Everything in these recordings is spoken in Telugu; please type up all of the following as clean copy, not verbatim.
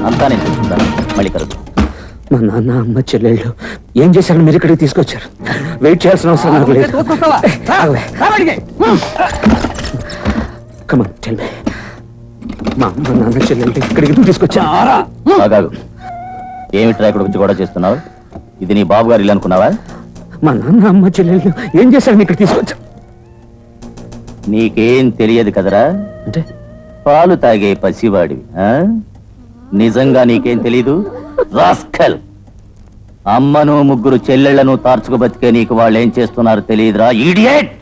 అంతా నేను చూసుకుంటాను, మళ్ళీ కలుద్దాం. మా నాన్న అమ్మ చెల్లెళ్ళు ఏం చేశారని మీరు ఇక్కడికి తీసుకొచ్చారు. వెయిట్ చేయాల్సిన అవసరం నాకు లేదు. Come on, tell me. మా అమ్మ నాన్న చెల్లెళ్ళు ఇక్కడికి తీసుకొచ్చారా? ఏమిట్రా ఇక్కడ వచ్చి గొడవ చేస్తున్నావు? ఇది నీ బాబు గారు ఇల్లు అనుకున్నావా? మా నాన్న అమ్మ చెల్లెళ్ళు ఏం చేశారని ఇక్కడ తీసుకొచ్చా? నీకేం తెలియదు కదరా, అంటే పాలు తాగే పసివాడివి. నిజంగా నీకేం తెలీదు రాస్కల్. అమ్మను ముగ్గురు చెల్లెళ్లను తార్చుకు బతికే నీకు వాళ్ళు ఏం చేస్తున్నారు తెలియదురా ఇడియట్.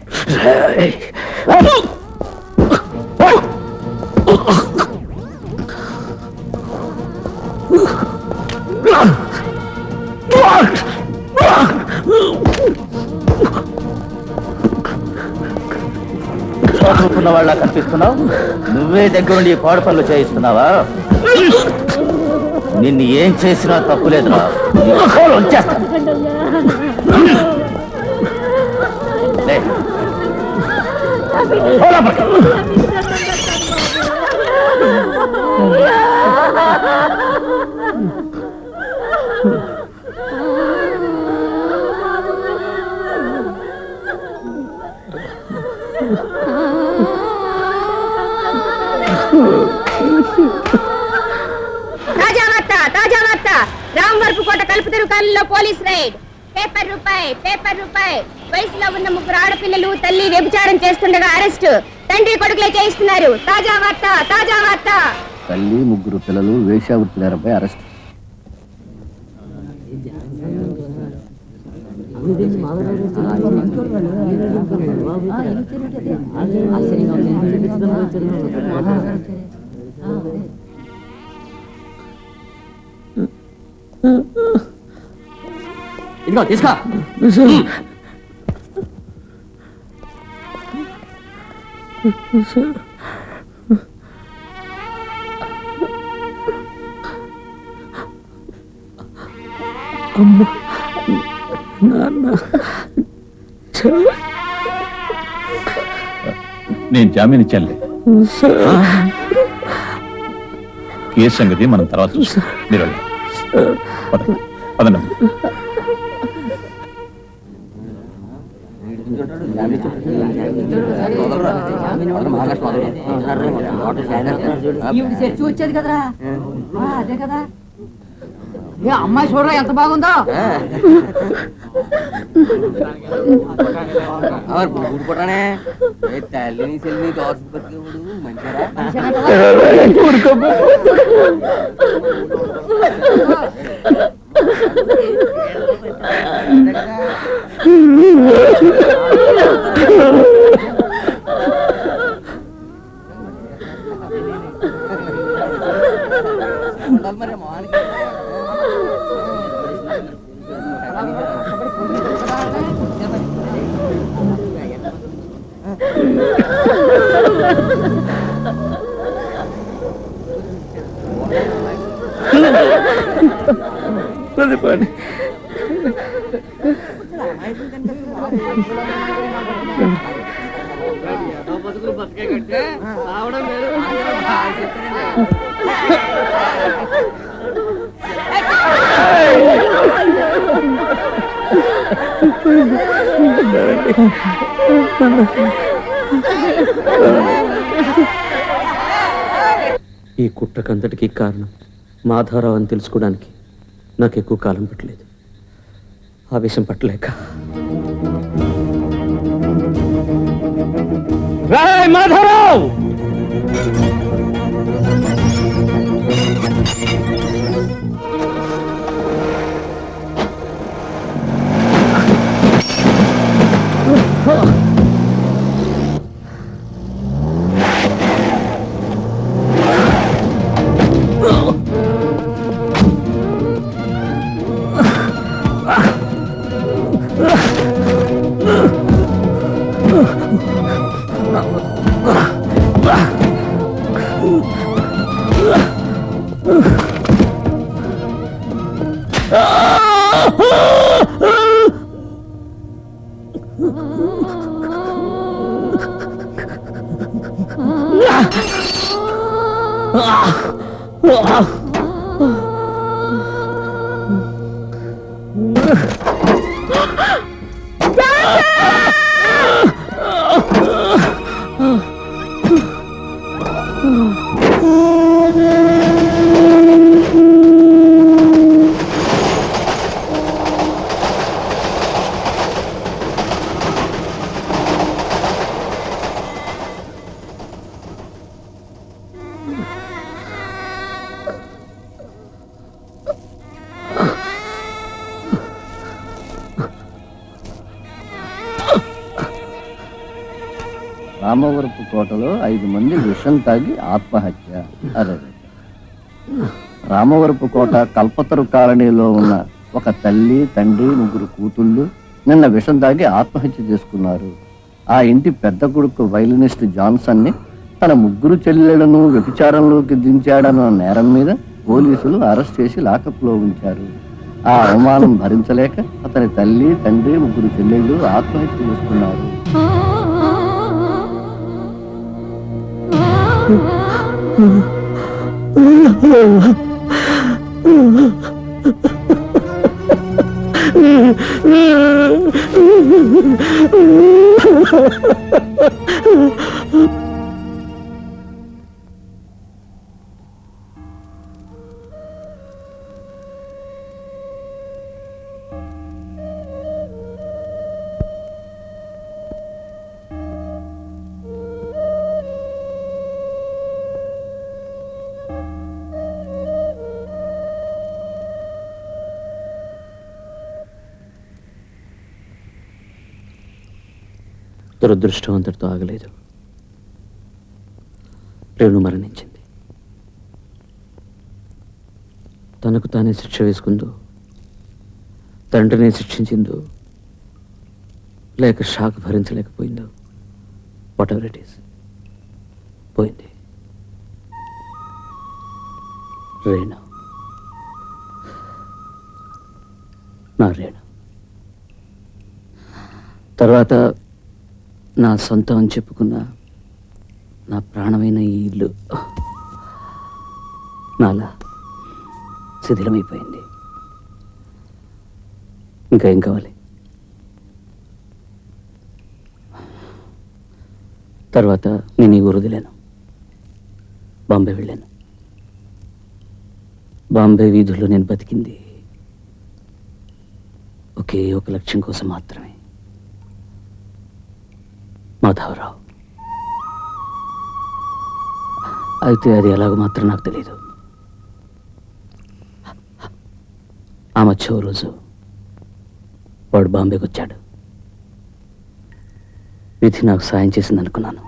చదువుకున్న వాళ్ళ కనిపిస్తున్నావు, నువ్వే దగ్గరుండి పాడు పనులు చేయిస్తున్నావా? నిన్ను ఏం చేసినా తప్పులేదురా. తాజా వార్త రామవరపుకోట కలుపుతెరు కాలంలో పోలీస్ రైడ్. పేపర్ రూపాయి. వయసులో ఉన్న ముగ్గురు ఆడపిల్లలు తల్లి వ్యభిచారం చేస్తుండగా అరెస్టు. తండ్రి కొడుకులే చేయిస్తున్నారు. తాజా వార్త. తల్లి ముగ్గురు పిల్లలు వేశ్యావృత్తిదారుపై అరెస్ట్. ఇదిగో తీసుకో. అమ్మ నాన్న నేను జామీన్ ఇచ్చానులే. కేసు సంగతి మనం తర్వాత చూస్తాం. మీరు పదండి. వచ్చేది కదరా, అదే కదా. ఏ అమ్మాయి చూడరా ఎంత బాగుందో. ఊరుకోటానే తల్లిని సెల్లిని దోషపతిడు మంచిగా మరి మానికి బతికే కట్టే రావడం లేదు. ఈ కుట్రకంతటికి కారణం మాధారావు అని తెలుసుకోవడానికి నాకు ఎక్కువ కాలం పట్టలేదు. ఆవేశం పట్టలేక మాధారావు రామవరపు కోటలో 5 మంది విషం తాగి ఆత్మహత్య. అరే, రామవరపు కోట కల్పతరు కాలనీలో ఉన్న ఒక తల్లి, తండ్రి, 3 కూతుళ్ళు నిన్న విషం తాగి ఆత్మహత్య చేసుకున్నారు. ఆ ఇంటి పెద్ద కొడుకు వైలినిస్ట్ జాన్సన్ ని తన 3 చెల్లెళ్లను వ్యభిచారంలోకి దించాడన్న నేరం మీద పోలీసులు అరెస్ట్ చేసి లాకప్లో ఉంచారు. ఆ అవమానం భరించలేక అతని తల్లి, తండ్రి, 3 చెల్లెళ్ళు ఆత్మహత్య చేసుకున్నారు. దురదృష్టం అంతటితో ఆగలేదు. రేణు మరణించింది. తనకు తానే శిక్ష వేసుకుందో, తండ్రిని శిక్షించిందో, లేక షాక్ భరించలేకపోయిందో, వాట్ ఎవర్ ఇట్ ఈస్, పోయింది. రేణు, నా రేణు. తర్వాత నా సొంతం అని చెప్పుకున్న నా ప్రాణమైన ఈ ఇల్లు నాలా శిథిలమైపోయింది. ఇంకా ఏం కావాలి? తర్వాత నేను ఈ ఊరు వదిలాను, బాంబే వెళ్ళాను. బాంబే వీధుల్లో నేను బతికింది ఒకే ఒక లక్ష్యం కోసం మాత్రమే, మాధవరావు. అయితే అది ఎలాగో మాత్రం నాకు తెలీదు. ఆ మధ్య ఓ రోజు వాడు బాంబేకి వచ్చాడు. విధి నాకు సాయం చేసింది అనుకున్నాను.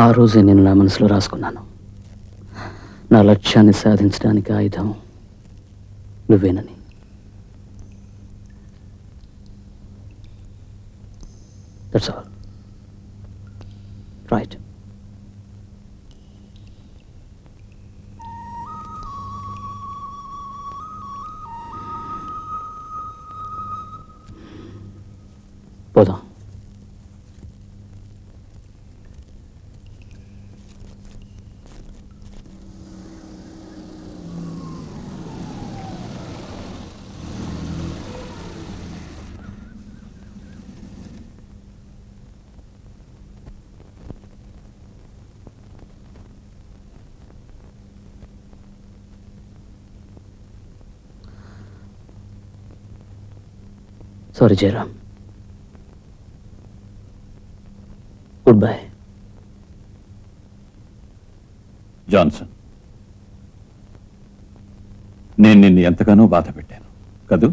ఆ రోజే నేను నా మనసులో రాసుకున్నాను, నా లక్ష్యాన్ని సాధించడానికి ఆయుధం నువ్వేనని. That's all. Right. పోదాం. Sorry Jayaram. Good bye. Johnson, నేను నిన్ను ఎంతగానో బాధ పెట్టాను కదూ?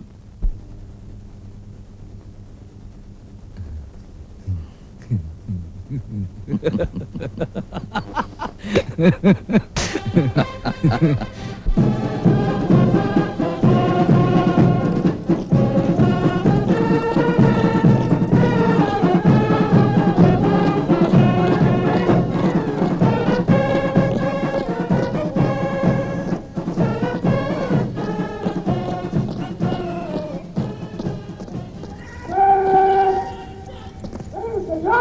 మన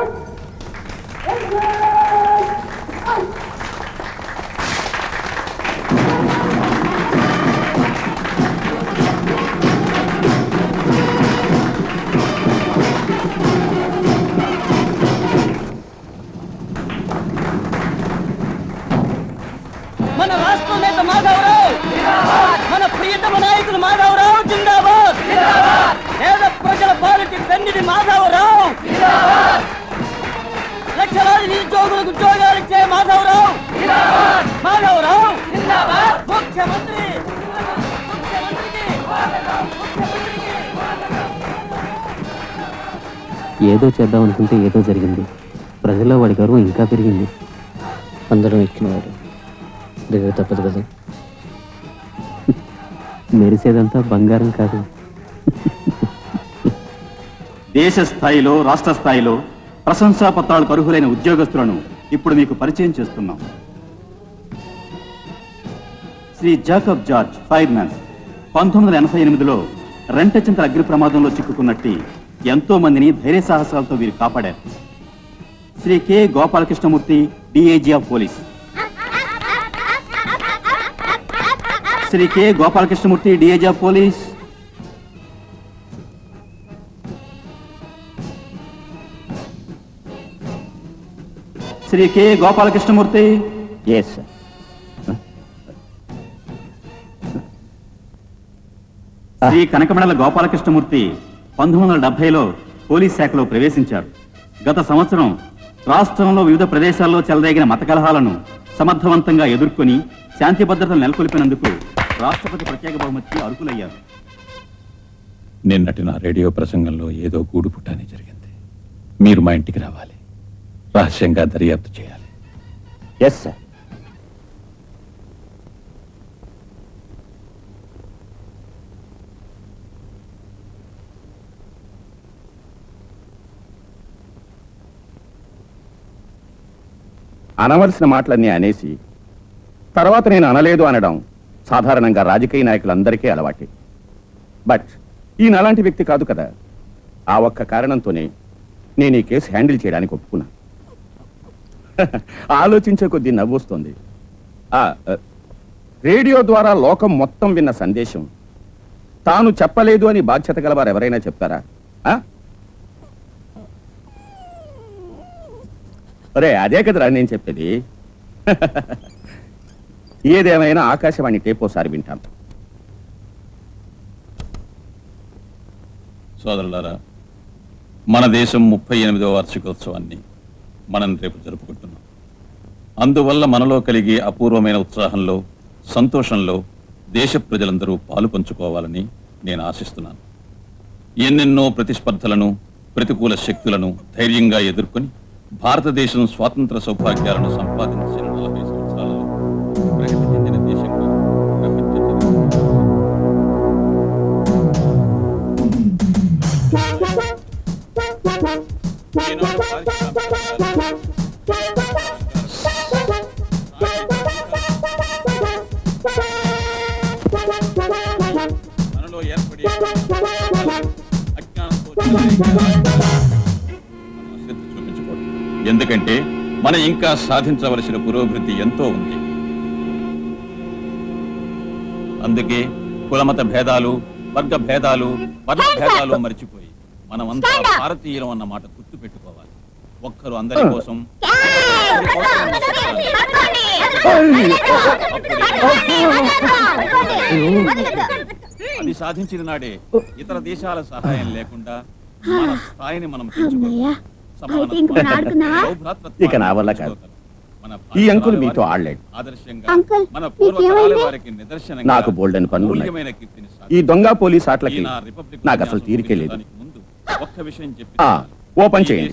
రాష్ట్ర నేత మాధవరావు, మన ప్రియతమ నాయకులు మాధవరావు జిందాబాద్. పేద ప్రజల పాలిటి పెన్నిది మాధవరావు. లక్షలాది నిరుద్యోగులకు ఉద్యోగాలు ఇచ్చే మాధవరావు. మాధవరావు ముఖ్యమంత్రి. ఏదో చేద్దాం అనుకుంటే ఏదో జరిగింది. ప్రజల్లో వాడి గర్వం ఇంకా పెరిగింది. అందరం ఎక్కినవాడు దిగ తప్పదు కదా. మెరిసేదంతా బంగారం కాదు. దేశ స్థాయిలో రాష్ట్ర స్థాయిలో ప్రశంసా పత్రాలకు అర్హులైన ఉద్యోగస్తులను ఇప్పుడు మీకు పరిచయం చేస్తున్నాం. శ్రీ జాకబ్ జార్జ్ ఫైర్మ్యాన్ 1988లో రెంటచింతల అగ్ని ప్రమాదంలో చిక్కుకున్నట్టి ఎంతో మందిని ధైర్య సాహసాలతో వీరు కాపాడారు. Shri K Gopalakrishnamurthy DIG of police. Shri K Gopalakrishnamurthy DIG of police. Shri K Gopalakrishnamurthy. Yes sir. Shri Kanakamadala Gopalakrishnamurthy 1970లో పోలీస్ శాఖలో ప్రవేశించారు. గత సంవత్సరం రాష్ట్రంలో వివిధ ప్రదేశాల్లో చెలరేగిన మత కలహాలను సమర్థవంతంగా ఎదుర్కొని శాంతి భద్రతలు నెలకొల్పినందుకు రాష్ట్రపతి ప్రత్యేక బహుమతికి అర్హులయ్యారు. నిన్నటి నా రేడియో ప్రసంగంలో ఏదో గూడు పుట్టాని జరిగింది. మీరు మా ఇంటికి రావాలి. రహస్యంగా దర్యాప్తు చేయాలి. Yes sir. అనవలసిన మాటలన్నీ అనేసి తర్వాత నేను అనలేదు అనడం సాధారణంగా రాజకీయ నాయకులందరికీ అలవాటే. బట్ ఈయన అలాంటి వ్యక్తి కాదు కదా. ఆ ఒక్క కారణంతోనే నేను ఈ కేసు హ్యాండిల్ చేయడానికి ఒప్పుకున్నా. ఆలోచించే కొద్దీ నవ్వొస్తుంది. రేడియో ద్వారా లోకం మొత్తం విన్న సందేశం తాను చెప్పలేదు అని బాధ్యత గలవారు ఎవరైనా చెప్తారా? అరే అదే కదరా నేను చెప్పేది. ఏదేమైనా ఆకాశవాణి టేపోసారి వింటాం. సోదరులారా, మన దేశం 38వ వార్షికోత్సవాన్ని మనం రేపు జరుపుకుంటున్నాం. అందువల్ల మనలో కలిగే అపూర్వమైన ఉత్సాహంలో, సంతోషంలో దేశ ప్రజలందరూ పాలు పంచుకోవాలని నేను ఆశిస్తున్నాను. ఎన్నెన్నో ప్రతిస్పర్ధలను, ప్రతికూల శక్తులను ధైర్యంగా ఎదుర్కొని భారతదేశం స్వాతంత్ర సౌభాగ్యాలను సంపాదించిన 40 సంవత్సరాలలో ప్రగతి చెందిన దేశంగా మనలో ఏర్పడే అజ్ఞానంతో చూపించకూడదు. ఎందుకంటే మనం ఇంకా సాధించవలసిన పురోభివృద్ధి ఎంతో ఉంది. అందుకే కులమత భేదాలు, వర్గ భేదాలు, పద భేదాలు మర్చిపోయి మనమంతా భారతీయులం అన్న మాట గుర్తు పెట్టుకోవాలి. ఒక్కరు అందరి కోసం, అది సాధించిన నాడే ఇతర దేశాల సహాయం లేకుండా మన స్థాయిని మనం ఇక నా వల్ల కాదు. ఈ అంకుల్ మీతో ఆడలేడు. నాకు బోల్డెన్ పనులు ఉన్నాయి. ఈ దొంగ పోలీస్ ఆటలకి నాకు అసలు తీరికే లేదు. ఓపెన్ చేయండి.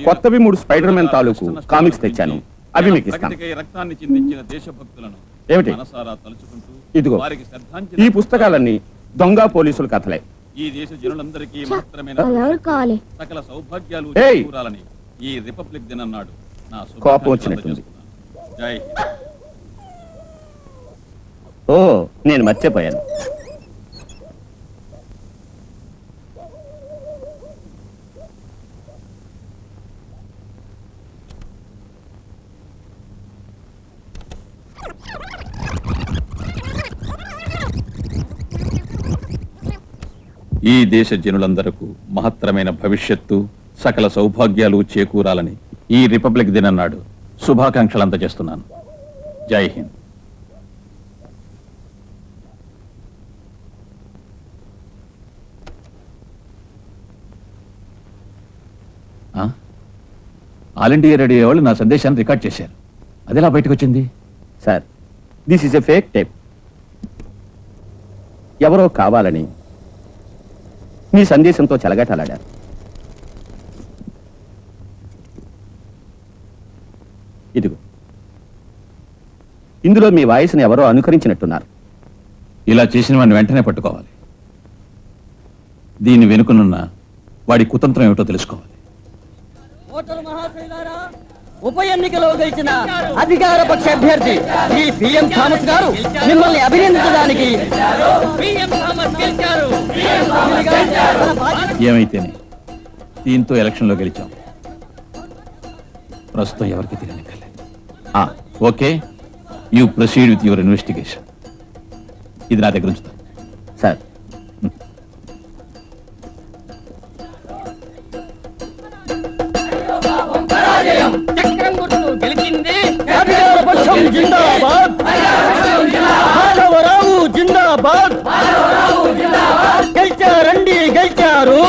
కొత్తవి 3 స్పైడర్ మ్యాన్ తాలూకు కామిక్స్ తెచ్చాను. అవి మీకు ఇస్తాను. ఏమిటి? ఇదిగో ఈ పుస్తకాలన్నీ దొంగ పోలీసుల కథలే. ఈ దేశ జనులందరికీ మాత్రమే సకల సౌభాగ్యాలు చేకూరాలని ఈ రిపబ్లిక్ దినం నాడు నా కోపం వచ్చినట్టుంది. జై. ఓ నేను మర్చిపోయాను. ఈ దేశ జనులందరకు మహత్తరమైన భవిష్యత్తు, సకల సౌభాగ్యాలు చేకూరాలని ఈ రిపబ్లిక్ దినం నాడు శుభాకాంక్షలు అందజేస్తున్నాను. జై హింద్. ఆల్ ఇండియా రేడియో వాళ్ళు నా సందేశాన్ని రికార్డ్ చేశారు. అదెలా బయటకు వచ్చింది? Sir, this is a fake tape. ఎవరో కావాలని మీ సందేశంతో చెలగాటలాడారు. ఇదిగో, ఇందులో మీ వాయిస్ని ఎవరో అనుకరించినట్టున్నారు. ఇలా చేసిన వాడిని వెంటనే పట్టుకోవాలి. దీన్ని వెనుకనున్న వాడి కుతంత్రం ఏమిటో తెలుసుకోవాలి. ఓటరు మహాశైలారా, ఉప ఎన్నికలో గెలిచిన అధికార పక్ష అభ్యర్థి శ్రీ పిఎం థామస్ గారు మిమ్మల్ని అభినందించడానికి ఏమైతేనే దీంతో ఎలక్షన్లో గెలిచాం. ప్రస్తుతం ఎవరికి తెలియనిక్కర్లేదు. Okay, you proceed with your investigation. ఇది నా దగ్గర ఉంచుతా. సార్, చక్రం గుర్తు గెలిచింది. అధికార పక్షం జిందాబాద్. మాధవరావు జిందాబాద్. గెలిచారండి, గెలిచారు.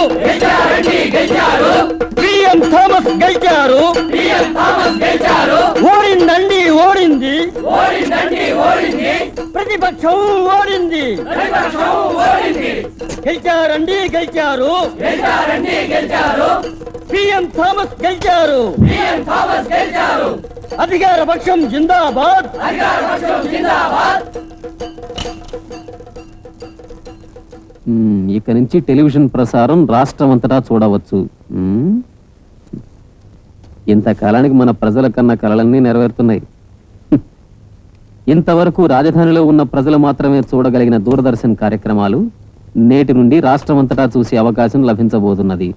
పిఎం థామస్ గెలిచారు. ఓడిందండి, ఓడింది. ప్రతిపక్షం ఓడింది. గెలిచారండి, గెలిచారు. పిఎం థామస్ గెలిచారు. అధికార పక్షం జిందాబాద్. ఇక నుంచి టెలివిజన్ ప్రసారం రాష్ట్రం అంతటా చూడవచ్చు. ఇంతకాలానికి మన ప్రజల కన్నా కలలన్నీ నెరవేరుతున్నాయి. ఇంతవరకు రాజధానిలో ఉన్న ప్రజలు మాత్రమే చూడగలిగిన దూరదర్శన్ కార్యక్రమాలు నేటి నుండి రాష్ట్రం అంతటా చూసే అవకాశం లభించబోతున్నది.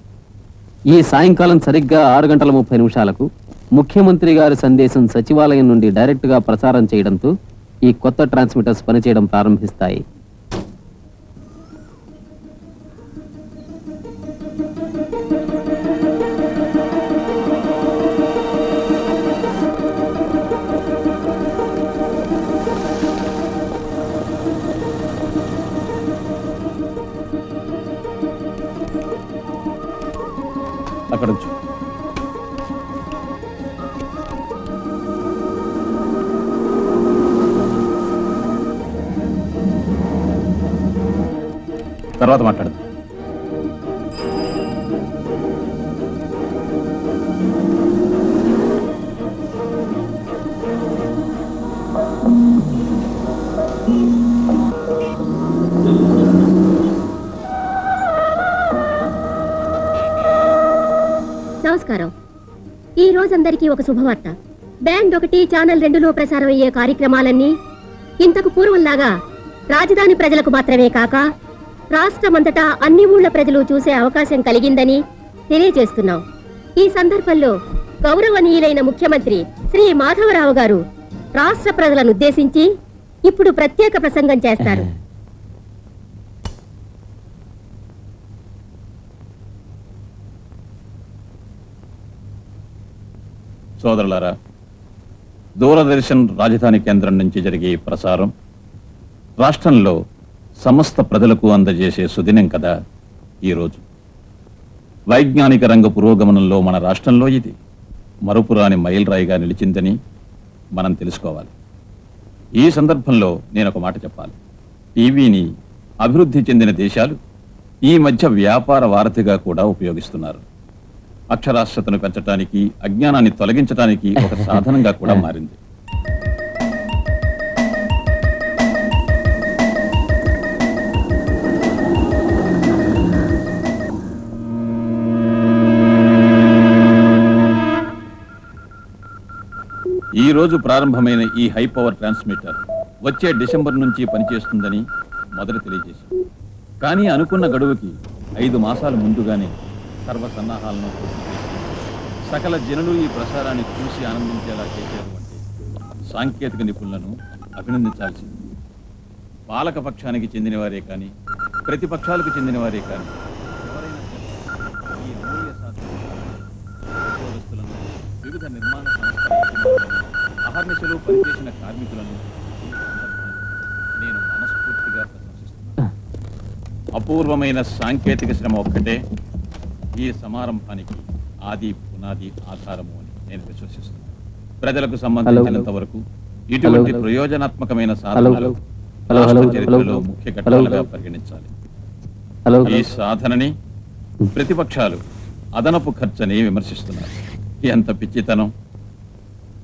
ఈ సాయంకాలం సరిగ్గా 6:30 ముఖ్యమంత్రి గారి సందేశం సచివాలయం నుండి డైరెక్ట్ గా ప్రసారం చేయడంతో ఈ కొత్త ట్రాన్స్మిటర్స్ పనిచేయడం ప్రారంభిస్తాయి. అక్కడ ఉంచు. తర్వాత మాట్లాడదు. నమస్కారం. ఈ రోజు అందరికీ ఒక శుభవార్త. బ్యాండ్ 1 ఛానల్ 2లో ప్రసారం అయ్యే కార్యక్రమాలన్నీ ఇంతకు పూర్వంలాగా రాజధాని ప్రజలకు మాత్రమే కాక రాష్ట్రమంతటా అన్ని ఊళ్ళ ప్రజలు చూసే అవకాశం కలిగిందని తెలియజేస్తున్నాం. ఈ సందర్భంలో గౌరవనీయులైన ముఖ్యమంత్రి శ్రీ మాధవరావు గారు రాష్ట్ర ప్రజలను ఉద్దేశించి ఇప్పుడు ప్రత్యేక ప్రసంగం చేస్తారు. సోదరులారా, దూరదర్శన్ రాజధాని కేంద్రం నుంచి జరిగే ప్రసారం రాష్ట్రంలో సమస్త ప్రజలకు అందజేసే సుదినం కదా ఈరోజు. వైజ్ఞానిక రంగ పురోగమనంలో మన రాష్ట్రంలో ఇది మరుపురాని మైలురాయిగా నిలిచిందని మనం తెలుసుకోవాలి. ఈ సందర్భంలో నేను ఒక మాట చెప్పాలి. టీవీని అభివృద్ధి చెందిన దేశాలు ఈ మధ్య వ్యాపార వారధిగా కూడా ఉపయోగిస్తున్నారు. అక్షరాస్యతను పెంచడానికి, అజ్ఞానాన్ని తొలగించడానికి ఒక సాధనంగా కూడా మారింది. ఈ రోజు ప్రారంభమైన ఈ హై పవర్ ట్రాన్స్మిటర్ వచ్చే డిసెంబర్ నుంచి పనిచేస్తుందని మొదట తెలియజేశాం. కానీ అనుకున్న గడువుకి 5 మాసాల ముందుగానే సర్వ సన్నాహాలను పూర్తి చేసి సకల జనులు ఈ ప్రసారాన్ని చూసి ఆనందించేలా చేశారు అంటే సాంకేతిక నిపుణులను అభినందించాల్సింది. పాలక పక్షానికి చెందిన వారే కానీ ప్రతిపక్షాలకు చెందిన వారే కానీ ఎవరైనా సరే ఈ అమూల్య సాధన ఉద్యోగస్తులను, వివిధ నిర్మాణ సంస్థల యజమానులను, అహర్నిశలు పనిచేసిన కార్మికులను ఈ సందర్భంగా నేను మనస్ఫూర్తిగా ప్రశంసిస్తున్నాను. అపూర్వమైన సాంకేతిక శ్రమ ఒక్కటే ఈ సమారంభానికి ఆది పునాది ఆధారము అని నేను విశ్వసిస్తున్నాను. ప్రజలకు సంబంధించినంత వరకు ఇటువంటి ప్రయోజనాత్మకమైన సాధనలు రాష్ట్ర చరిత్రలో ముఖ్య ఘట్టాలుగా పరిగణించాలి. ఈ సాధనని ప్రతిపక్షాలు అదనపు ఖర్చని విమర్శిస్తున్నారు. ఎంత పిచ్చితనం!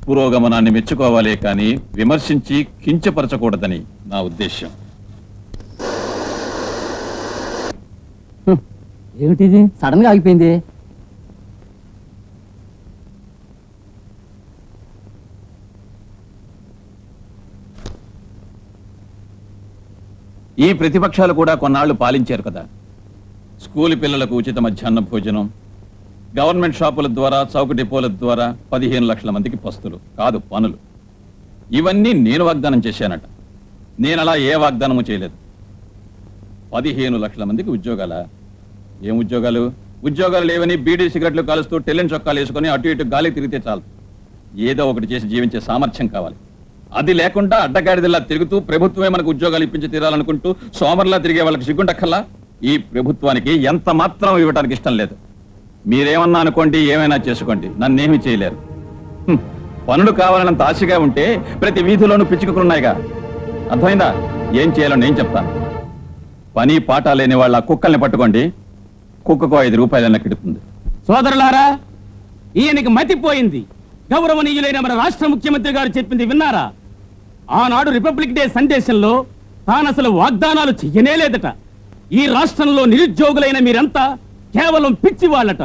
పురోగమనాన్ని మెచ్చుకోవాలే కానీ విమర్శించి కించపరచకూడదని నా ఉద్దేశ్యం. ఏమిటిది సడన్ గా ఆగిపోయింది? ఈ ప్రతిపక్షాలు కూడా కొన్నాళ్లు పాలించారు కదా. స్కూలు పిల్లలకు ఉచిత మధ్యాహ్న భోజనం, గవర్నమెంట్ షాపుల ద్వారా, చౌక డిపోల ద్వారా 15 లక్షల మందికి పస్తులు కాదు పనులు. ఇవన్నీ నేను వాగ్దానం చేశానట. నేను అలా ఏ వాగ్దానము చేయలేదు. 15 లక్షల మందికి ఉద్యోగాలా? ఏం ఉద్యోగాలు? ఉద్యోగాలు లేవని బీడీ సిగరెట్లు కాలుస్తూ టెల్లెన్ చొక్కాలు వేసుకొని అటు ఇటు గాలి తిరిగితే చాలు. ఏదో ఒకటి చేసి జీవించే సామర్థ్యం కావాలి. అది లేకుండా అడ్డగాడిదల్లా తిరుగుతూ ప్రభుత్వమే మనకు ఉద్యోగాలు ఇప్పించి తీరాలనుకుంటూ సోమర్లా తిరిగే వాళ్ళకి సిగ్గుండక్కల్లా ఈ ప్రభుత్వానికి ఎంత మాత్రం ఇవ్వడానికి ఇష్టం లేదు. మీరేమన్నా అనుకోండి, ఏమైనా చేసుకోండి, నన్నేమీ చేయలేరు. పనులు కావాలన్నంత ఆశగా ఉంటే ప్రతి వీధిలోనూ పిచ్చుకున్నాయిగా. అర్థమైందా? ఏం చేయాలో నేను చెప్తాను. పని పాట లేని వాళ్ళ కుక్కల్ని పట్టుకోండి, కుక్కకు 5 రూపాయలన్నా కిడుతుంది. సోదరులారా, ఈయనకి మతిపోయింది. గౌరవనీయులైన మన రాష్ట్ర ముఖ్యమంత్రి గారు చెప్పింది విన్నారా? ఆనాడు రిపబ్లిక్ డే సందేశంలో తానసలు వాగ్దానాలు చెయ్యనే లేదట. ఈ రాష్ట్రంలో నిరుద్యోగులైన మీరంతా కేవలం పిచ్చి వాళ్ళట.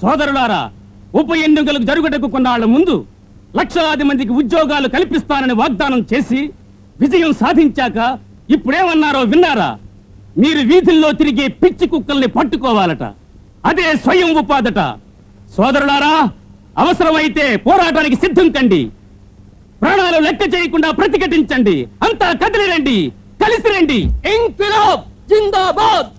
సోదరులారా, ఉప ఎన్నికలకు జరుగుటకు కొన్నాళ్ల ముందు లక్షలాది మందికి ఉద్యోగాలు కల్పిస్తానని వాగ్దానం చేసి విజయం సాధించాక ఇప్పుడేమన్నారో విన్నారా? మీరు వీధుల్లో తిరిగే పిచ్చి కుక్కల్ని పట్టుకోవాలట. అదే స్వయం ఉపాధట. సోదరులారా, అవసరమైతే పోరాటానికి సిద్ధం కండి. ప్రాణాలు లెక్క చేయకుండా ప్రతిఘటించండి. అంతా కదిలి రండి, కలిసి రండి. ఇంక్విలాబ్ జిందాబాద్!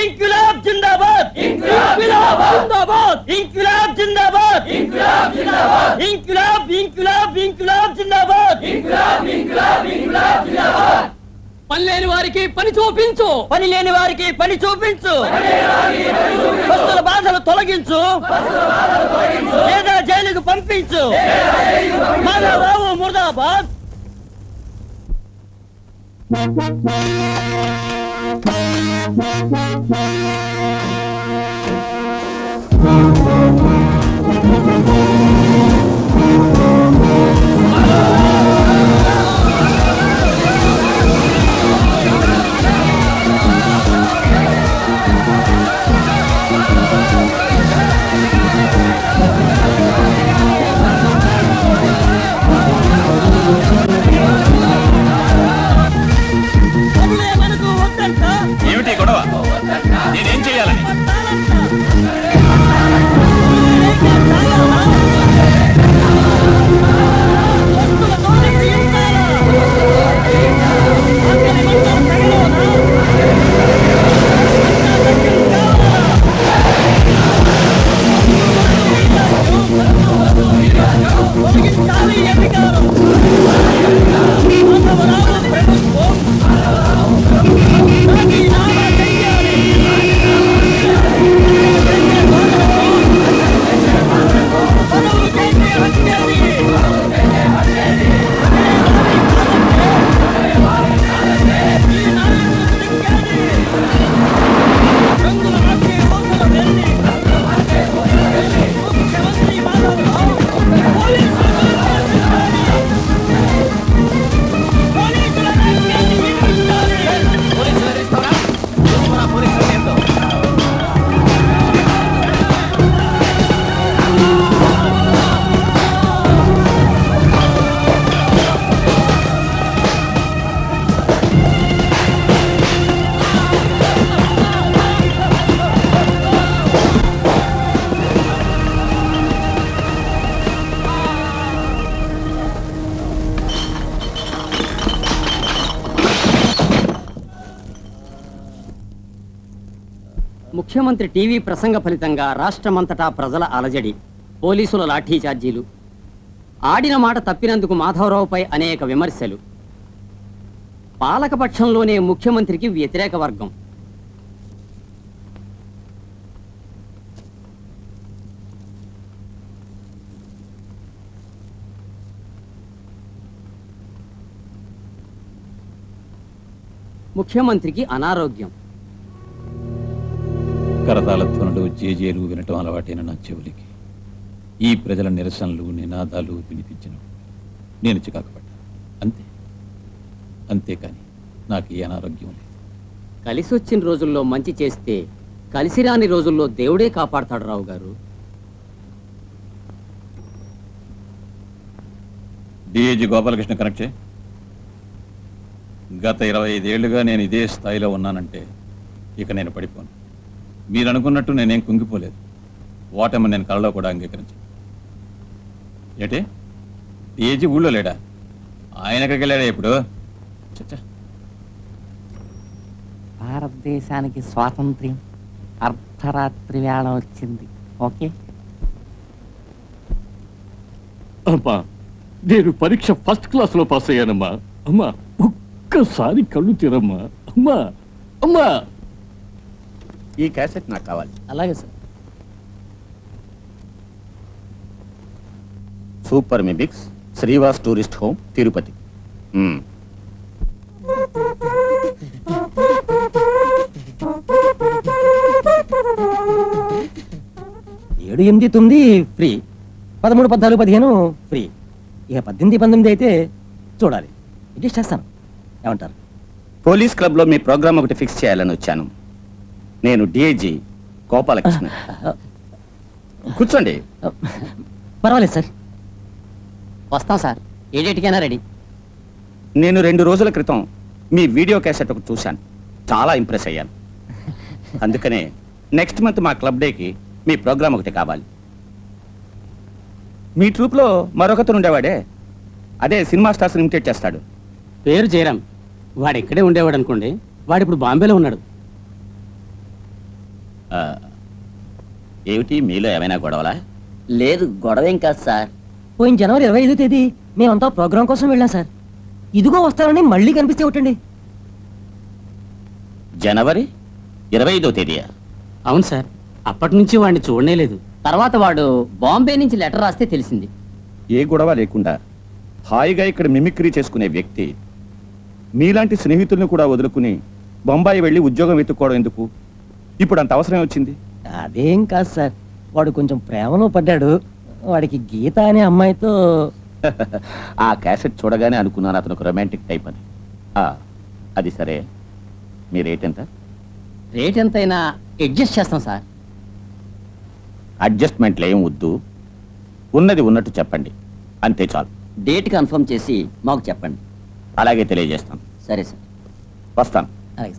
ఇంక్విలాబ్ జిందాబాద్! ఇంక్విలాబ్ జిందాబాద్! ఇంక్విలాబ్ జిందాబాద్! ఇంక్విలాబ్ జిందాబాద్! ఇంక్విలాబ్ ఇంక్విలాబ్ ఇంక్విలాబ్ జిందాబాద్! ఇంక్విలాబ్ ఇంక్విలాబ్ ఇంక్విలాబ్ జిందాబాద్! పని లేని వారికి పని చూపించు, పని లేని వారికి పని చూపించు, పస్తుల బాధలు తొలగించు, లేదా జైలుకు పంపించు. మాధవరావు ముర్దాబాద్! ఏమిటి గొడవ? నేనేం ముఖ్యమంత్రి టీవీ ప్రసంగ ఫలితంగా రాష్ట్రమంతటా ప్రజల అలజడి, పోలీసుల లాఠీ చార్జీలు, ఆడిన మాట తప్పినందుకు మాధవరావుపై అనేక విమర్శలు, పాలకపక్షంలోనే ముఖ్యమంత్రికి వ్యతిరేక వర్గం. ముఖ్యమంత్రికి అనారోగ్యం. కరతాళ ధ్వనులు, జేజేలు వినటం అలవాటైన నా చెవులకి ఈ ప్రజల నిరసనలు, నినాదాలు వినిపించను నేను చికాకు పడ్డా. అంతేకాని నాకు ఈ అనారోగ్యం లేదు. కలిసి వచ్చిన రోజుల్లో మంచి చేస్తే కలిసి రాని రోజుల్లో దేవుడే కాపాడతాడు రావు గారు. డిఐజీ గోపాలకృష్ణ కనెక్ట్ చేయి. గత 25 ఏళ్లుగా నేను ఇదే స్థాయిలో ఉన్నానంటే ఇక నేను పడిపోను. మీరు అనుకున్నట్టు నేనేం కుంగిపోలేదు. ఓటమి నేను కలలో కూడా అంగీకరించాను. ఏటే డిఐజీ ఊళ్ళో లేడా? ఆయన ఎక్కడికి వెళ్ళాడా ఇప్పుడు? చచ్చా, భారతదేశానికి స్వాతంత్ర్యం అర్ధరాత్రి వేళ వచ్చింది. ఓకే అమ్మా, నేను పరీక్ష ఫస్ట్ క్లాస్ లో పాస్ అయ్యానమ్మా. అమ్మా, ఒక్కసారి కళ్ళు తీరమ్మా. అమ్మా అమ్మా. ఈ క్యాసెట్ నాకు కావాలి. అలాగే sir. Super mimics, Srivas tourist home, Tirupati. ఏడు, 8, 9 ఫ్రీ, 13, 14, 15 ఫ్రీ. ఇక 18, 19 అయితే చూడాలి. అడ్జస్ట్ చేస్తాను. ఏమంటారు? పోలీస్ క్లబ్ లో మీ ప్రోగ్రామ్ ఒకటి ఫిక్స్ చేయాలని వచ్చాను. నేను డిఐజీ గోపాలకృష్ణ. కూర్చోండి. పర్వాలేదు సార్, వస్తాం సార్. ఏ డేట్కైనా రెడీ. నేను 2 రోజుల క్రితం మీ వీడియో క్యాసెట్ ఒకటి చూశాను. చాలా ఇంప్రెస్ అయ్యాను. అందుకనే నెక్స్ట్ మంత్ మా క్లబ్ డేకి మీ ప్రోగ్రామ్ ఒకటి కావాలి. మీ ట్రూప్లో మరొకతను ఉండేవాడే, అదే సినిమా స్టార్స్ ఇమిటేట్ చేస్తాడు. పేరు జయరాం. వాడు ఇక్కడే ఉండేవాడు అనుకోండి. వాడు ఇప్పుడు బాంబేలో ఉన్నాడు. ఏమిటి మీలో ఏమైనా గొడవలా? లేదు, గొడవేం కాదు సార్. పోయిన జనవరి 25వ తేదీ మేమంతా ప్రోగ్రాం కోసం వెళ్ళాం సార్. ఇదిగో వస్తారని మళ్ళీ కనిపిస్తే ఒకటండి. జనవరి 25వ తేదీయా? అవును సార్. అప్పటి నుంచి వాడిని చూడనే లేదు. తర్వాత వాడు బాంబే నుంచి లెటర్ రాస్తే తెలిసింది. ఏ గొడవ లేకుండా హాయిగా ఇక్కడ మిమిక్రీ చేసుకునే వ్యక్తి మీలాంటి స్నేహితుల్ని కూడా వదులుకుని బొంబాయి వెళ్ళి ఉద్యోగం వెతుక్కోవడం ఎందుకు? ఇప్పుడు అంత అవసరం వచ్చింది? అదేం కాదు సార్, వాడు కొంచెం ప్రేమలో పడ్డాడు. వాడికి గీత అనే అమ్మాయితో. ఆ క్యాసెట్ చూడగానే అనుకున్నాను అతను ఒక రొమాంటిక్ టైప్ అని. అది సరే, మీ రేట్ ఎంత? రేట్ ఎంతైనా అడ్జస్ట్ చేస్తాం సార్. అడ్జస్ట్మెంట్లు ఏం వద్దు, ఉన్నది ఉన్నట్టు చెప్పండి, అంతే చాలు. డేట్ కన్ఫర్మ్ చేసి మాకు చెప్పండి. అలాగే తెలియజేస్తాను. సరే సార్, వస్తాను. అలాగే.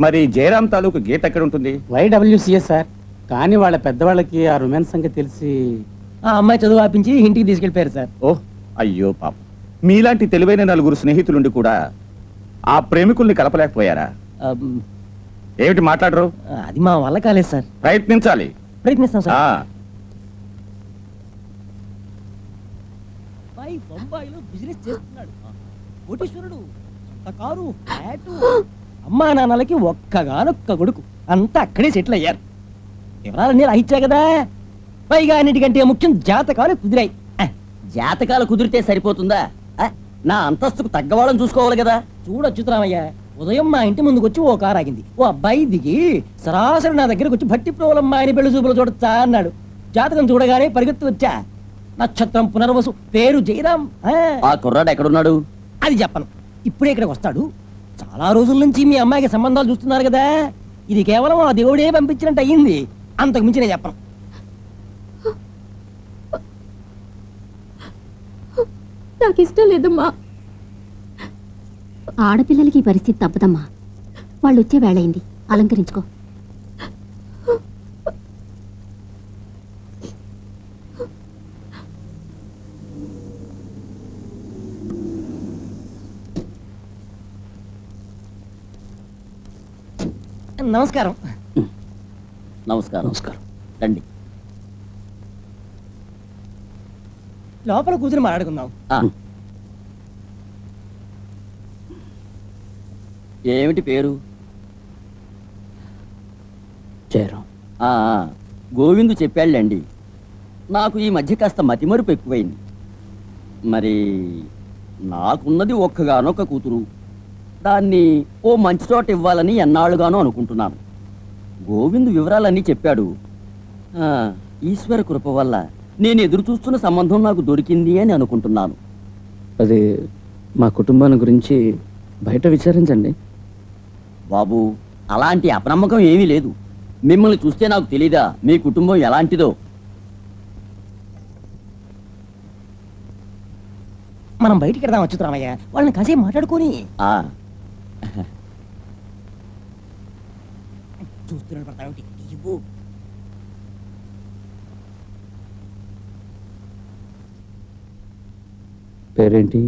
మరి జయరాం తాలూకు గీత ఎక్కడ ఉంటుంది? YWCA sir. కానీ వాళ్ళ పెద్దవాళ్ళకి ఆ రొమాన్స్ సంగతి తెలిసి ఆ అమ్మాయి చదువు ఆపించి ఇంటికి తీసుకెళ్ళిపోయారు సార్. ఓహ్, అయ్యో పాప. మీలాంటి తెలివైన 4 స్నేహితులుండి కూడా ఆ ప్రేమికుల్ని కలపలేకపోయారా? ఏమిటి మాట్లాడరు? అది మా వల్ల కాలేదు సార్. ప్రయత్నించాలి. ప్రయత్నిస్తాం సార్. బొంబాయిలో బిజినెస్ చేస్తున్నాడు. కోటీశ్వరుడు, కారు, ఫ్లాటు, అమ్మా నాన్నలకి ఒక్కగానొక్క కొడుకు, అంతా అక్కడే సెటిల్ అయ్యారు. వివరాలన్నీ రాయిచ్చా కదా. పైగా అన్నిటికంటే ముఖ్యం జాతకాలు కుదిరాయి. జాతకాలు కుదిరితే సరిపోతుందా? నా అంతస్తుకు తగ్గవాళ్ళని చూసుకోవాలి కదా. చూడొచ్చుతురామయ్య, ఉదయం మా ఇంటి ముందుకు వచ్చి ఓ కారు ఆగింది. ఓ అబ్బాయి దిగి సరాసరి నా దగ్గరకు వచ్చి భట్టి ప్రోలమ్మ ఆయన పెళ్లి చూపులు చూడొచ్చా అన్నాడు. జాతకం చూడగానే పరిగెత్తి వచ్చా. నక్షత్రం పునర్వసు, పేరు జయరాం. ఆ కుర్రాడు ఎక్కడున్నాడు? అది చెప్పను. ఇప్పుడే ఇక్కడికి వస్తాడు. చాలా రోజుల నుంచి మీ అమ్మాయికి సంబంధాలు చూస్తున్నారు కదా. ఇది కేవలం ఆ దేవుడే పంపించినట్టు అయ్యింది. అంతకు మించి నేను చెప్పను. నాకు ఇష్టం లేదమ్మా. ఆడపిల్లలకి ఈ పరిస్థితి తప్పదమ్మా. వాళ్ళు వచ్చే వేళయింది, అలంకరించుకో. నమస్కారం. నమస్కారం. నమస్కారం. రండి. లోపల కూర్చుని మాట్లాడుకుందాం. ఏమిటి పేరు? జయరాం. గోవిందు చెప్పాళ్ళండి. నాకు ఈ మధ్య కాస్త మతిమరుపు ఎక్కువైంది. మరి నాకున్నది ఒక్కగానొక్క కూతురు. దాన్ని ఓ మంచి చోట ఇవ్వాలని ఎన్నాళ్ళుగానో అనుకుంటున్నాను. గోవిందు వివరాలన్నీ చెప్పాడు. ఈశ్వర కృప వల్ల నేను ఎదురు చూస్తున్న సంబంధం నాకు దొరికింది అని అనుకుంటున్నాను. అది మా కుటుంబాన్ని గురించి బయట విచారించండి. బాబు, అలాంటి అపనమ్మకం ఏమీ లేదు. మిమ్మల్ని చూస్తే నాకు తెలీదా మీ కుటుంబం ఎలాంటిదో? మనం బయటికి వెళ్దాం వచ్చుతామయ్యా, వాళ్ళని కాసేపు మాట్లాడుకొని. చూస్తున్నాడు పడతావుటి ఇవ్వు. పేరేంటి?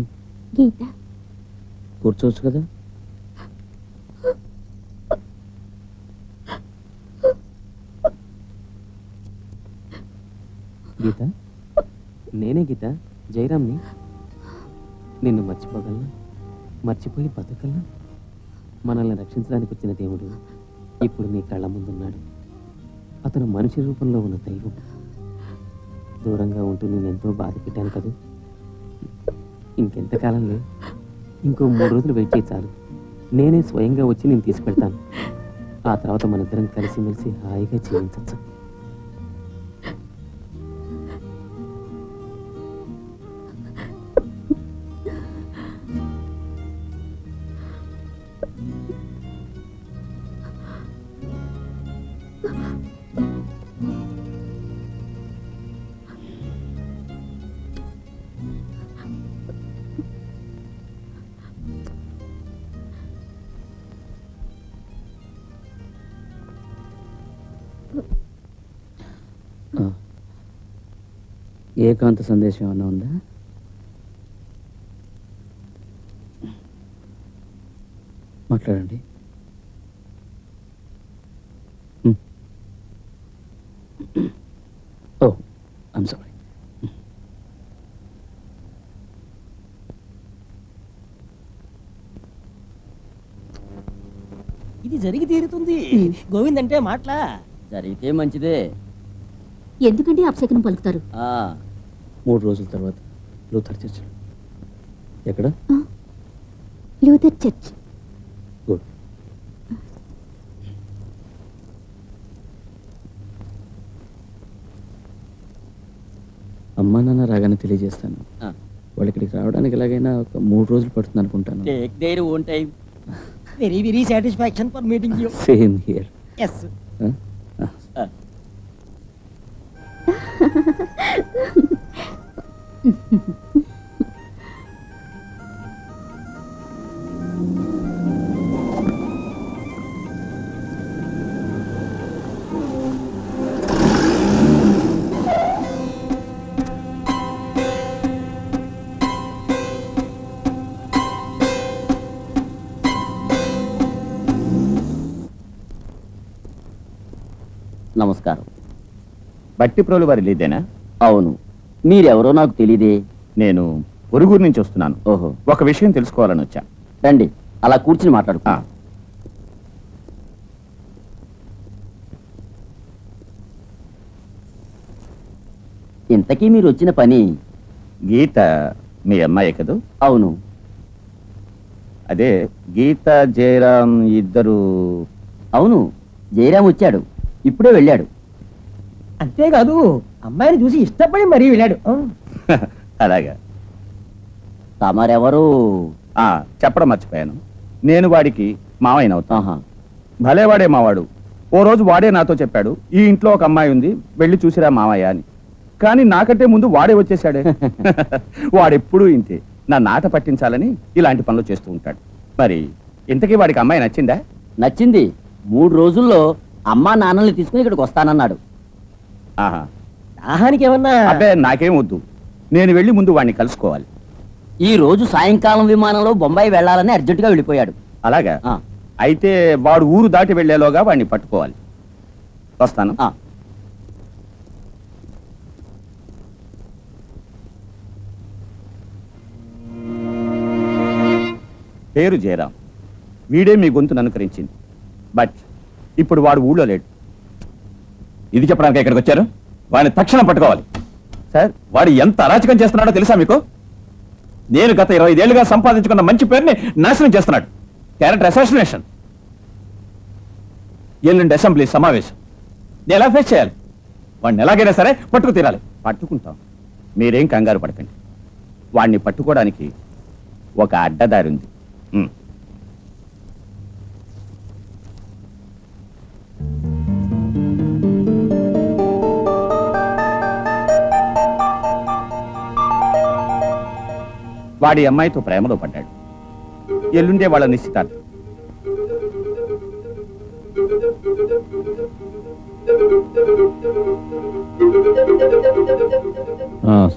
గీత. కూర్చోవచ్చు కదా. గీత, నేనే గీత, జయరామ్ని. నిన్ను మర్చిపోగలనా? మర్చిపోయి బతకగలనా? మనల్ని రక్షించడానికి వచ్చిన దేవుడు ఇప్పుడు నీ కళ్ళ ముందున్నాడు. అతను మనిషి రూపంలో ఉన్న దైవం. దూరంగా ఉంటూ నేను ఎంతో బాధ పెట్టాను కదా. ఇంకెంతకాలం లేదు, ఇంకో 3 రోజులు వెయిట్ చేయి చాలు. నేనే స్వయంగా వచ్చి నేను తీసుకెళ్తాను. ఆ తర్వాత మన ఇద్దరం కలిసిమెలిసి హాయిగా జీవించచ్చు. ఏకాంత సందేశం ఏమన్నా ఉందా? మాట్లాడండి. ఓ, ఐమ్ సారీ. ఇది జరిగి తీరుతుంది. గోవింద్ అంటే మాటలా? జరిగితే మంచిదే. ఎందుకంటే అపశకునం పలుకుతారు? 3 రోజుల తర్వాత లూథర్ చర్చ్. ఎక్కడ? Luther church. గుడ్. అమ్మా నాన్న రాగానే తెలియజేస్తాను. వాళ్ళు ఇక్కడికి రావడానికి ఎలాగైనా ఒక 3 రోజులు పడుతుంది అనుకుంటాను. Take their own time. Very very satisfaction for meeting you. Same here. Yes. నమస్కారం. బట్టిప్రోలు వారి లేదేనా? అవును. మీరెవరో నాకు తెలీదే. నేను పొరుగురు నుంచి వస్తున్నాను. ఓహో. ఒక విషయం తెలుసుకోవాలని వచ్చా. రండి, అలా కూర్చుని మాట్లాడుకో. ఇంతకీ మీరు వచ్చిన పని? గీత మీ అమ్మాయి కదూ? అవును. అదే గీత జయరాం ఇద్దరు. అవును, జయరాం వచ్చాడు, ఇప్పుడే వెళ్ళాడు. అంతేకాదు, అమ్మాయిని చూసి ఇష్టపడి మరీ వెళ్ళాడు. అలాగా? తమరెవరు? చెప్పడం మర్చిపోయాను. నేను వాడికి మావయ్యను అవుతా. భలే వాడే మావాడు. ఓ రోజు వాడే నాతో చెప్పాడు, ఈ ఇంట్లో ఒక అమ్మాయి ఉంది, వెళ్ళి చూసిరా మావయ్య అని. కానీ నాకంటే ముందు వాడే వచ్చేసాడే. వాడెప్పుడూ ఇంతే, నా నాట పట్టించాలని ఇలాంటి పనులు చేస్తూ ఉంటాడు. మరి ఇంతకీ వాడికి అమ్మాయి నచ్చిందా? నచ్చింది. 3 రోజుల్లో అమ్మా నాన్నల్ని తీసుకుని ఇక్కడికి వస్తానన్నాడు. దాహానికి ఏమన్నా? అబ్బే, నాకేం వద్దు. నేను వెళ్ళి ముందు వాడిని కలుసుకోవాలి. ఈ రోజు సాయంకాలం విమానంలో బొంబాయి వెళ్ళాలని అర్జెంటుగా వెళ్ళిపోయాడు. అలాగా? అయితే వాడు ఊరు దాటి వెళ్లేలోగా వాడిని పట్టుకోవాలి. వస్తాను. పేరు జయరాం. వీడే మీ గొంతును అనుకరించింది. బట్ ఇప్పుడు వాడు ఊళ్ళో లేడు. ఇది చెప్పడానికి ఇక్కడికి వచ్చారు? వాడిని తక్షణం పట్టుకోవాలి. సార్, వాడు ఎంత అరాచకం చేస్తున్నాడో తెలుసా మీకు? నేను గత 25 ఏళ్లుగా సంపాదించుకున్న మంచి పేరుని నాశనం చేస్తున్నాడు. Character assassination. ఎల్లుండి అసెంబ్లీ సమావేశం. నేను ఎలా ఫేస్ చేయాలి? వాడిని ఎలాగైనా సరే పట్టుకు తీరాలి. పట్టుకుంటాం. మీరేం కంగారు పడకండి. వాడిని పట్టుకోవడానికి ఒక అడ్డదారి ఉంది. వాడి అమ్మాయితో ప్రేమలో పడ్డాడు. ఎల్లుండే వాళ్ళ నిశ్చితార్థం.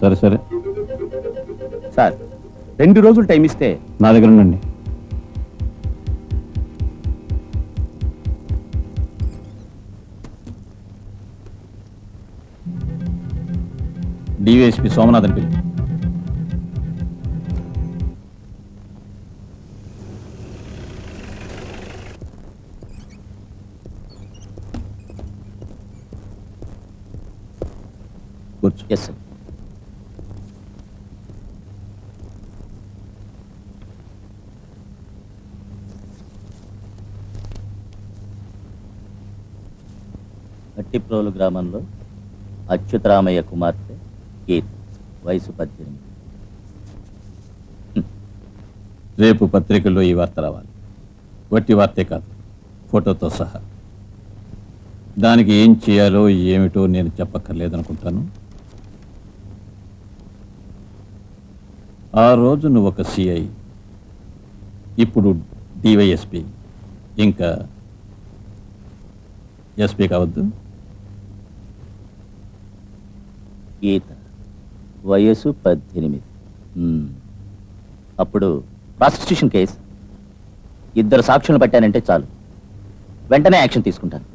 సరే సరే సార్, 2 రోజులు టైం ఇస్తే నా దగ్గర ఉండండి. డివైఎస్పి సోమనాథన్ పిల్లి. కూర్చో. Yes sir. గట్టిప్రోలు గ్రామంలో అచ్యుతరామయ్య కుమార్తె గీత, వయసు 18. రేపు పత్రికల్లో ఈ వార్త రావాలి. వట్టి వార్తే కాదు, ఫోటోతో సహా. దానికి ఏం చేయాలో ఏమిటో నేను చెప్పక్కర్లేదనుకుంటాను. ఆ రోజు నువ్వు ఒక సిఐ, ఇప్పుడు డివైఎస్పి, ఇంకా ఎస్పీ కావద్దు. గీత, వయసు 18. అప్పుడు ప్రాసిక్యూషన్ కేసు. 2 సాక్షులను పెట్టానంటే చాలు, వెంటనే యాక్షన్ తీసుకుంటాను.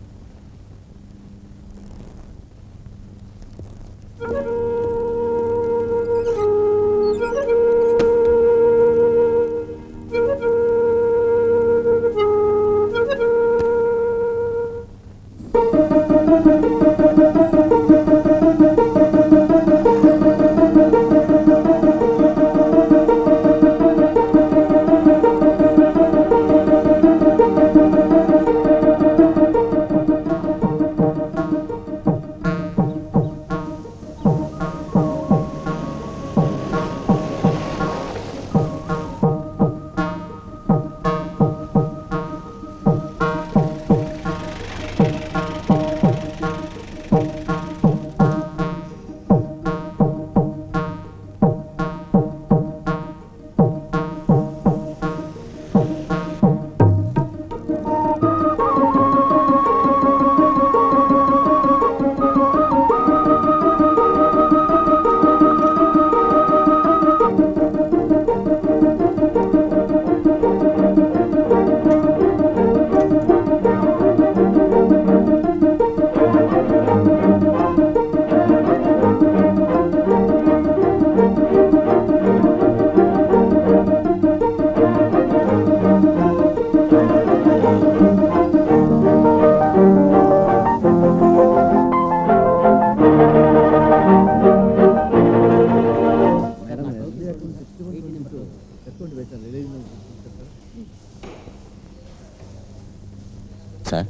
సార్,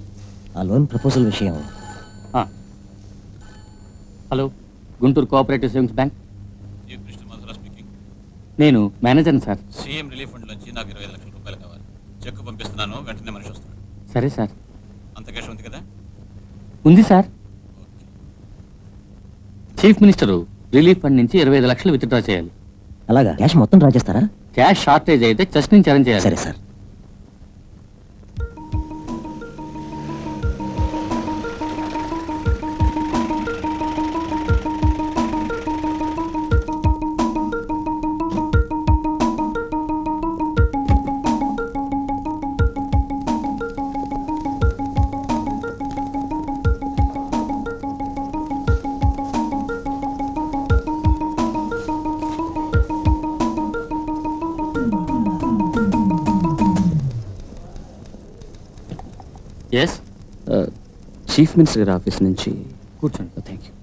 ఆ లోన్ ప్రపోజల్ విషయం. Hello, Guntur cooperative savings bank. నేను మేనేజర్ని సార్. సీఎం రిలీఫ్ ఫండ్ నుంచి నాకు 25 లక్షల రూపాయలు కావాలి. చెక్ పంపిస్తున్నాను, వెంటనే మనిషి వస్తాడు. సరే సార్. అంత క్యాష్ ఉంది కదా? ఉంది sir. Chief minister relief fund నుంచి 25 లక్షలు విత్డ్రా చేయాలి. అలాగా? క్యాష్ మొత్తం డ్రా చేస్తారా? క్యాష్ షార్టేజ్ అయితే చెస్ట్ నుంచి అరేంజ్ చేయాలి. సరే సార్. చీఫ్ మినిస్టర్ గారి ఆఫీస్ నుంచి. కూర్చోండి. Thank you.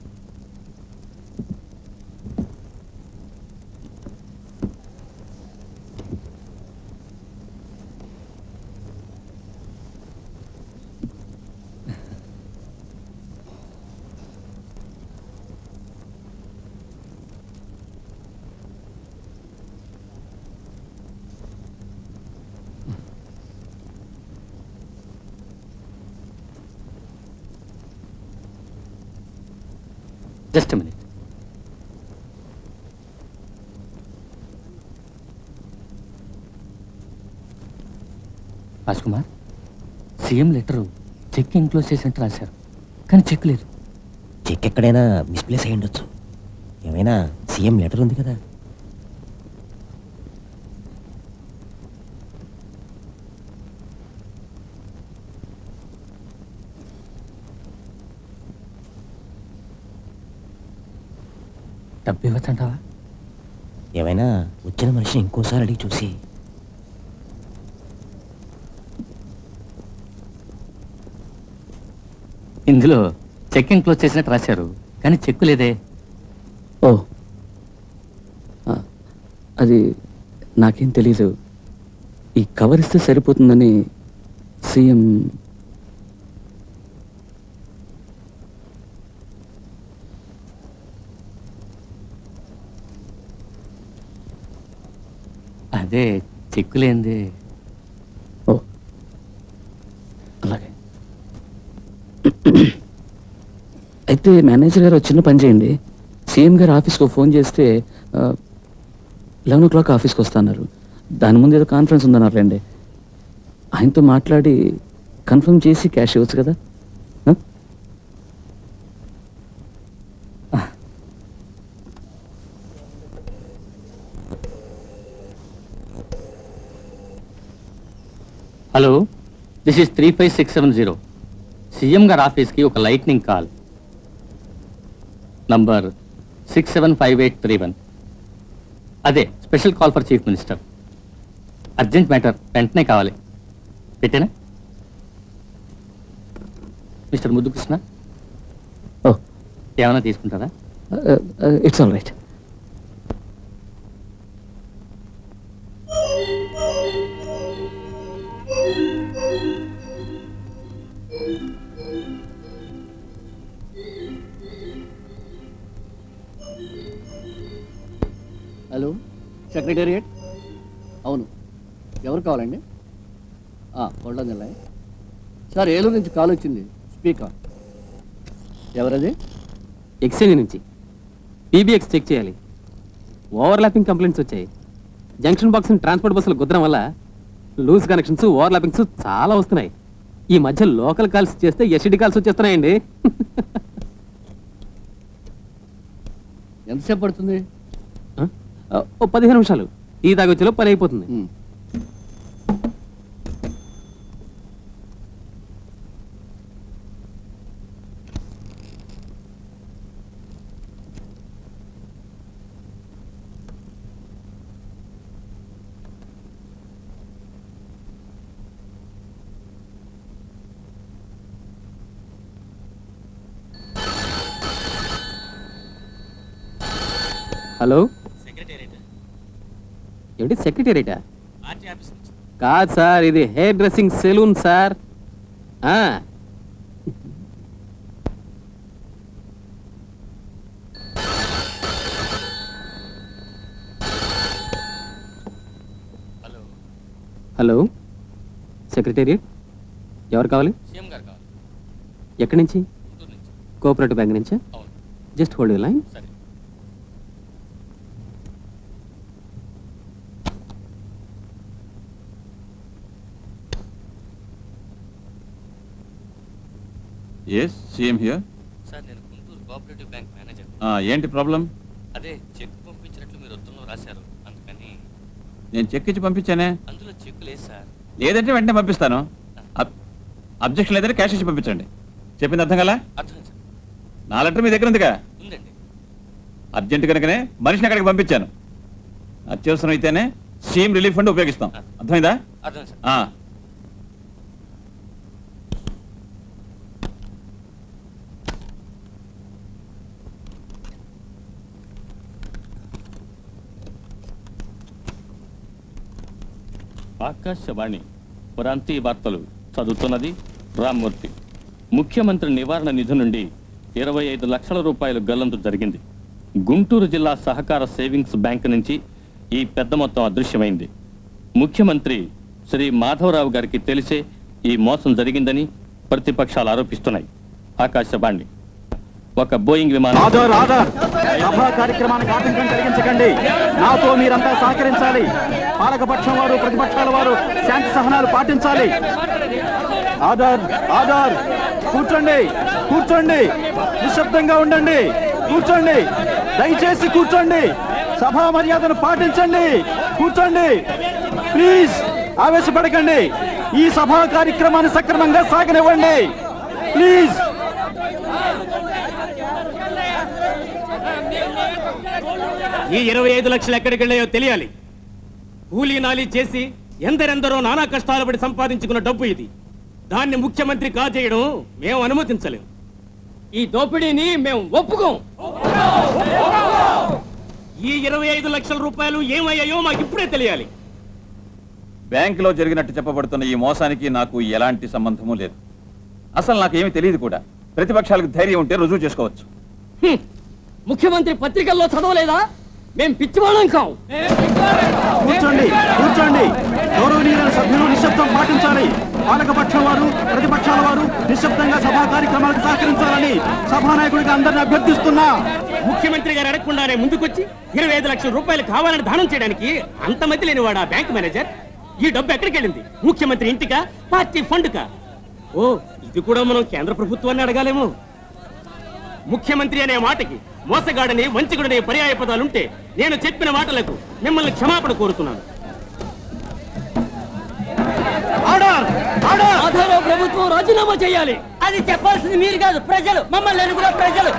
Just minute. Raj Kumar, CM letter check enclose చేసినట్టు రాశారు, కానీ చెక్ లేదు. చెక్ ఎక్కడైనా మిస్ప్లేస్ అయి ఉండొచ్చు. ఏమైనా సీఎం లెటర్ ఉంది కదా. డబ్బు ఇవ్వచ్చంటావా? ఏమైనా వచ్చిన మనిషిని ఇంకోసారి అడిగి చూసి. ఇందులో చెక్ ఎన్క్లోజ్ చేసినట్టు రాశారు, కానీ చెక్కు లేదే. ఓ, అది నాకేం తెలీదు. ఈ కవర్ ఇస్తే సరిపోతుందని సీఎం. అదే చెక్కు లేనిదే. ఓ, అలాగే. అయితే మేనేజర్ గారు చిన్న పని చేయండి. సీఎం గారు ఆఫీస్కి ఫోన్ చేస్తే 11 o'clock ఆఫీస్కి వస్తున్నారు. దాని ముందు ఏదో కాన్ఫరెన్స్ ఉందన్నారులేండి. ఆయనతో మాట్లాడి కన్ఫర్మ్ చేసి క్యాష్ ఇవ్వచ్చు కదా. Hello, this is 35670. సీఎం గారి ఆఫీస్కి ఒక లైట్నింగ్ కాల్. నంబర్ 675831. అదే special call for chief minister. Urgent matter, వెంటనే కావాలి. పెట్టేనా? మిస్టర్ ముద్దుకృష్ణ, ఓ, ఏమైనా తీసుకుంటారా? It's all right. Hello, secretariat. అవును, ఎవరు కావాలండి? కొల్లా నిలయ సార్, ఏలూరు నుంచి కాల్ వచ్చింది. స్పీకర్. ఎవరది? ఎక్స్చేంజ్ నుంచి పీబీఎక్స్ చెక్ చేయాలి. ఓవర్లాపింగ్ కంప్లైంట్స్ వచ్చాయి. జంక్షన్ బాక్స్ ట్రాన్స్పోర్ట్ బస్సులు కుదరడం వల్ల లూజ్ కనెక్షన్స్, ఓవర్లాపింగ్స్ చాలా వస్తున్నాయి. ఈ మధ్య లోకల్ కాల్స్ చేస్తే ఎస్టీడీ కాల్స్ వచ్చేస్తున్నాయండి. ఎంతసేపు పడుతుంది? ఓ 15 నిమిషాలు. టీ తాగొచ్చేలో పని అయిపోతుంది. హలో, ఏమిటి సెక్రటేరియటా? కాదు సార్, ఇది hair dressing saloon sir. Hello, secretariat. ఎవరు కావాలి? సీఎం గారు కావాలి. ఎక్కడి నుంచి? కోఆపరేటివ్ బ్యాంక్ నుంచా? Just hold your line. సరే. Yes, CM here. సార్, నేను గుంటూరు కోఆపరేటివ్ బ్యాంక్ మేనేజర్. ఏంటి ప్రాబ్లం? అదే చెక్ పంపించినట్లు మీరు ఉత్తరంలో రాశారు, అందుకని. నేను చెక్ ఇచ్చి పంపించానే. అందులో చెక్ లేదు సార్. లేదంటే వెంటనే పంపిస్తాను. అబ్జెక్షన్ లేదంటే క్యాష్ ఇచ్చి పంపించండి. చెప్పింది అర్థం కదా? అర్థం సార్. నా లెటర్ మీ దగ్గర ఉందిగా? ఉందండి. అర్జెంట్ కనుకనే మనిషిని అక్కడికి పంపించాను. అత్యవసరం అయితేనే సీఎం రిలీఫ్ ఫండ్ ఉపయోగిస్తాం. అర్థమైందా? అర్థం సార్. ఆకాశవాణి ప్రాంతీయ వార్తలు చదువుతున్నది రామ్మూర్తి. ముఖ్యమంత్రి నివారణ నిధి నుండి 25 లక్షల రూపాయలు గల్లంతు జరిగింది. గుంటూరు జిల్లా సహకార సేవింగ్స్ బ్యాంక్ నుంచి ఈ పెద్ద మొత్తం అదృశ్యమైంది. ముఖ్యమంత్రి శ్రీ మాధవరావు గారికి తెలిసే ఈ మోసం జరిగిందని ప్రతిపక్షాలు ఆరోపిస్తున్నాయి. ఆకాశవాణి ఒక బోయింగ్ విమానం సభా కార్యక్రమానికి ఆటంకం కలిగించకండి. నాతో మీరంతా సహకరించాలి. పాలకపక్షం వారు ప్రతిపక్షాల వారు శాంతి సహనాలు పాటించాలి. ఆధార్ ఆధార్ కూర్చోండి కూర్చోండి, నిశ్శబ్దంగా ఉండండి, కూర్చోండి, దయచేసి కూర్చోండి, సభా మర్యాదను పాటించండి, కూర్చోండి ప్లీజ్. ఆవేశపడకండి. ఈ సభా కార్యక్రమాన్ని సక్రమంగా సాగనివ్వండి ప్లీజ్. ఈ 25 లక్షలు ఎక్కడికి వెళ్ళాయో తెలియాలి. కూలీ నాలి చేసి ఎందరెందరో నానా కష్టాలు పడి సంపాదించుకున్న డబ్బు ఇది. దాన్ని ముఖ్యమంత్రి కాజేయడం మేము అనుమతించలేం. ఈ దోపిడీని మేము ఒప్పుకోం. ఈ 25 లక్షల రూపాయలు ఏమయ్యాయో మాకు ఇప్పుడే తెలియాలి. బ్యాంకులో జరిగినట్టు చెప్పబడుతున్న ఈ మోసానికి నాకు ఎలాంటి సంబంధము లేదు. అసలు నాకేమీ తెలియదు కూడా. ప్రతిపక్షాలకు ధైర్యం ఉంటే రుజువు చేసుకోవచ్చు. ముఖ్యమంత్రి పత్రికల్లో చదవలేదా? మేం పిచ్చివాళ్ళం కాం. కూర్చోండి కూర్చోండి, గౌరవనీయులైన సభ్యులు నిశ్శబ్దం పాటించాలి. పాలకపక్షం వారు ప్రతిపక్షాల వారు నిశ్శబ్దంగా సభా కార్యక్రమాలకు సహకరించాలని సభానాయకుడిగా అందరిని అభ్యర్థిస్తున్నా. ముఖ్యమంత్రి గారు అడగకుండానే ముందుకొచ్చి 25 లక్షల రూపాయలు కావాలని దానం చేయడానికి అంత మధ్య లేనివాడా బ్యాంక్ మేనేజర్? ఈ డబ్బు ఎక్కడికి వెళ్ళింది? ముఖ్యమంత్రి ఇంటికా, పార్టీ ఫండ్కా? ఓ, ఇది కూడా మనం కేంద్ర ప్రభుత్వాన్ని అడగాలేమో. ముఖ్యమంత్రి అనే మాటకి మోసగాడని వంచకుడనే పర్యాయ పదాలుంటే నేను చెప్పిన మాటలకు మిమ్మల్ని క్షమాపణ కోరుతున్నాను. ప్రభుత్వం రాజీనామా చేయాలి. అది చెప్పాల్సింది మీరు కాదు, ప్రజలు. మమ్మల్ని కూడా ప్రజలు.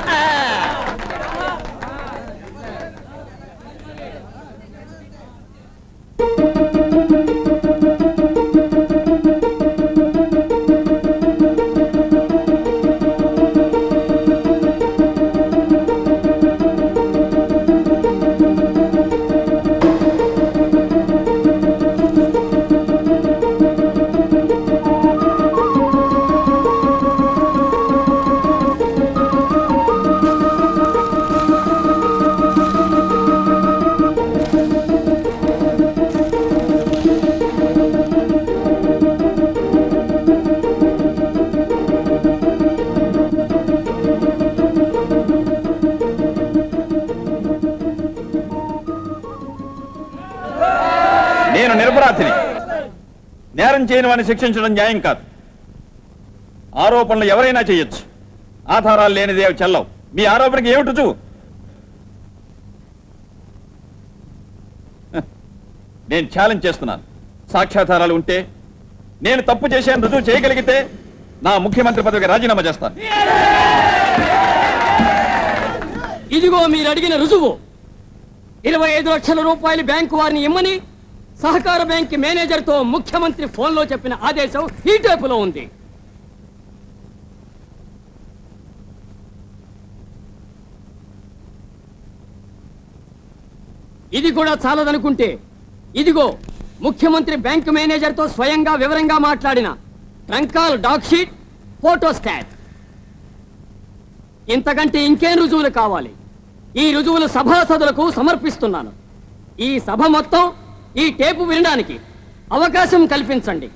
నేను నిరపరాధిని. నేరం చేయని వారిని శిక్షించడం న్యాయం కాదు. ఆరోపణలు ఎవరైనా చేయొచ్చు. ఆధారాలు లేనిదే అవి చెల్లవు. మీ ఆరోపణకి ఏమిటి రుజువు? నేను ఛాలెంజ్ చేస్తున్నాను. సాక్ష్యాధారాలు ఉంటే, నేను తప్పు చేశాను రుజువు చేయగలిగితే నా ముఖ్యమంత్రి పదవికి రాజీనామా చేస్తాను. ఇదిగో మీరు అడిగిన రుజువు. 25 లక్షల రూపాయలు బ్యాంకు వారిని ఇమ్మని సహకార బ్యాంక్ మేనేజర్ తో ముఖ్యమంత్రి ఫోన్లో చెప్పిన ఆదేశం ఈ టేపులో ఉంది. ఇది కూడా చాలదనుకుంటే ఇదిగో ముఖ్యమంత్రి బ్యాంక్ మేనేజర్ తో స్వయంగా వివరంగా మాట్లాడిన trunk call dock sheet, photostat. ఇంతకంటే ఇంకేం రుజువులు కావాలి? ఈ రుజువులు సభాసదులకు సమర్పిస్తున్నాను. ఈ సభ మొత్తం ఈ టేపు వినడానికి అవకాశం కల్పించండి.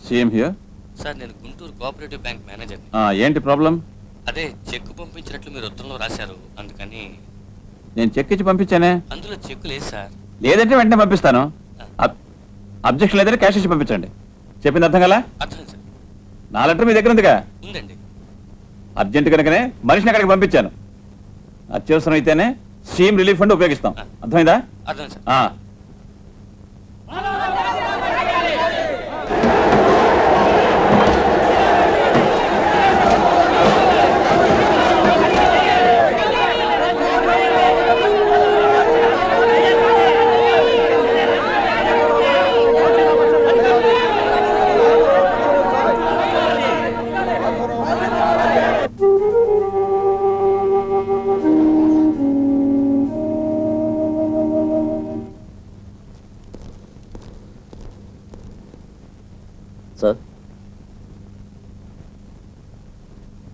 Same here. సార్, నేను గుంటూరు కోఆపరేటివ్ బ్యాంక్ మేనేజర్. ఏంటి ప్రాబ్లం? అదే చెక్కు పంపించినట్లు మీరు ఉత్తరంలో రాశారు, అందుకని. నేను చెక్ ఇచ్చి పంపించానే. అందులో చెక్కు లేదు సార్. లేదంటే వెంటనే పంపిస్తాను. అబ్జెక్షన్ లేదంటే క్యాష్ ఇచ్చి పంపించండి. చెప్పింది అర్థం కదా? అర్థం సార్. నా లెటర్ మీ దగ్గర ఉందిగా? ఉందండి. అర్జెంట్ కనుకనే మనిషిని అక్కడికి పంపించాను. అత్యవసరం అయితేనే సీఎం రిలీఫ్ ఫండ్ ఉపయోగిస్తాం. అర్థమైందా? అర్థం సార్.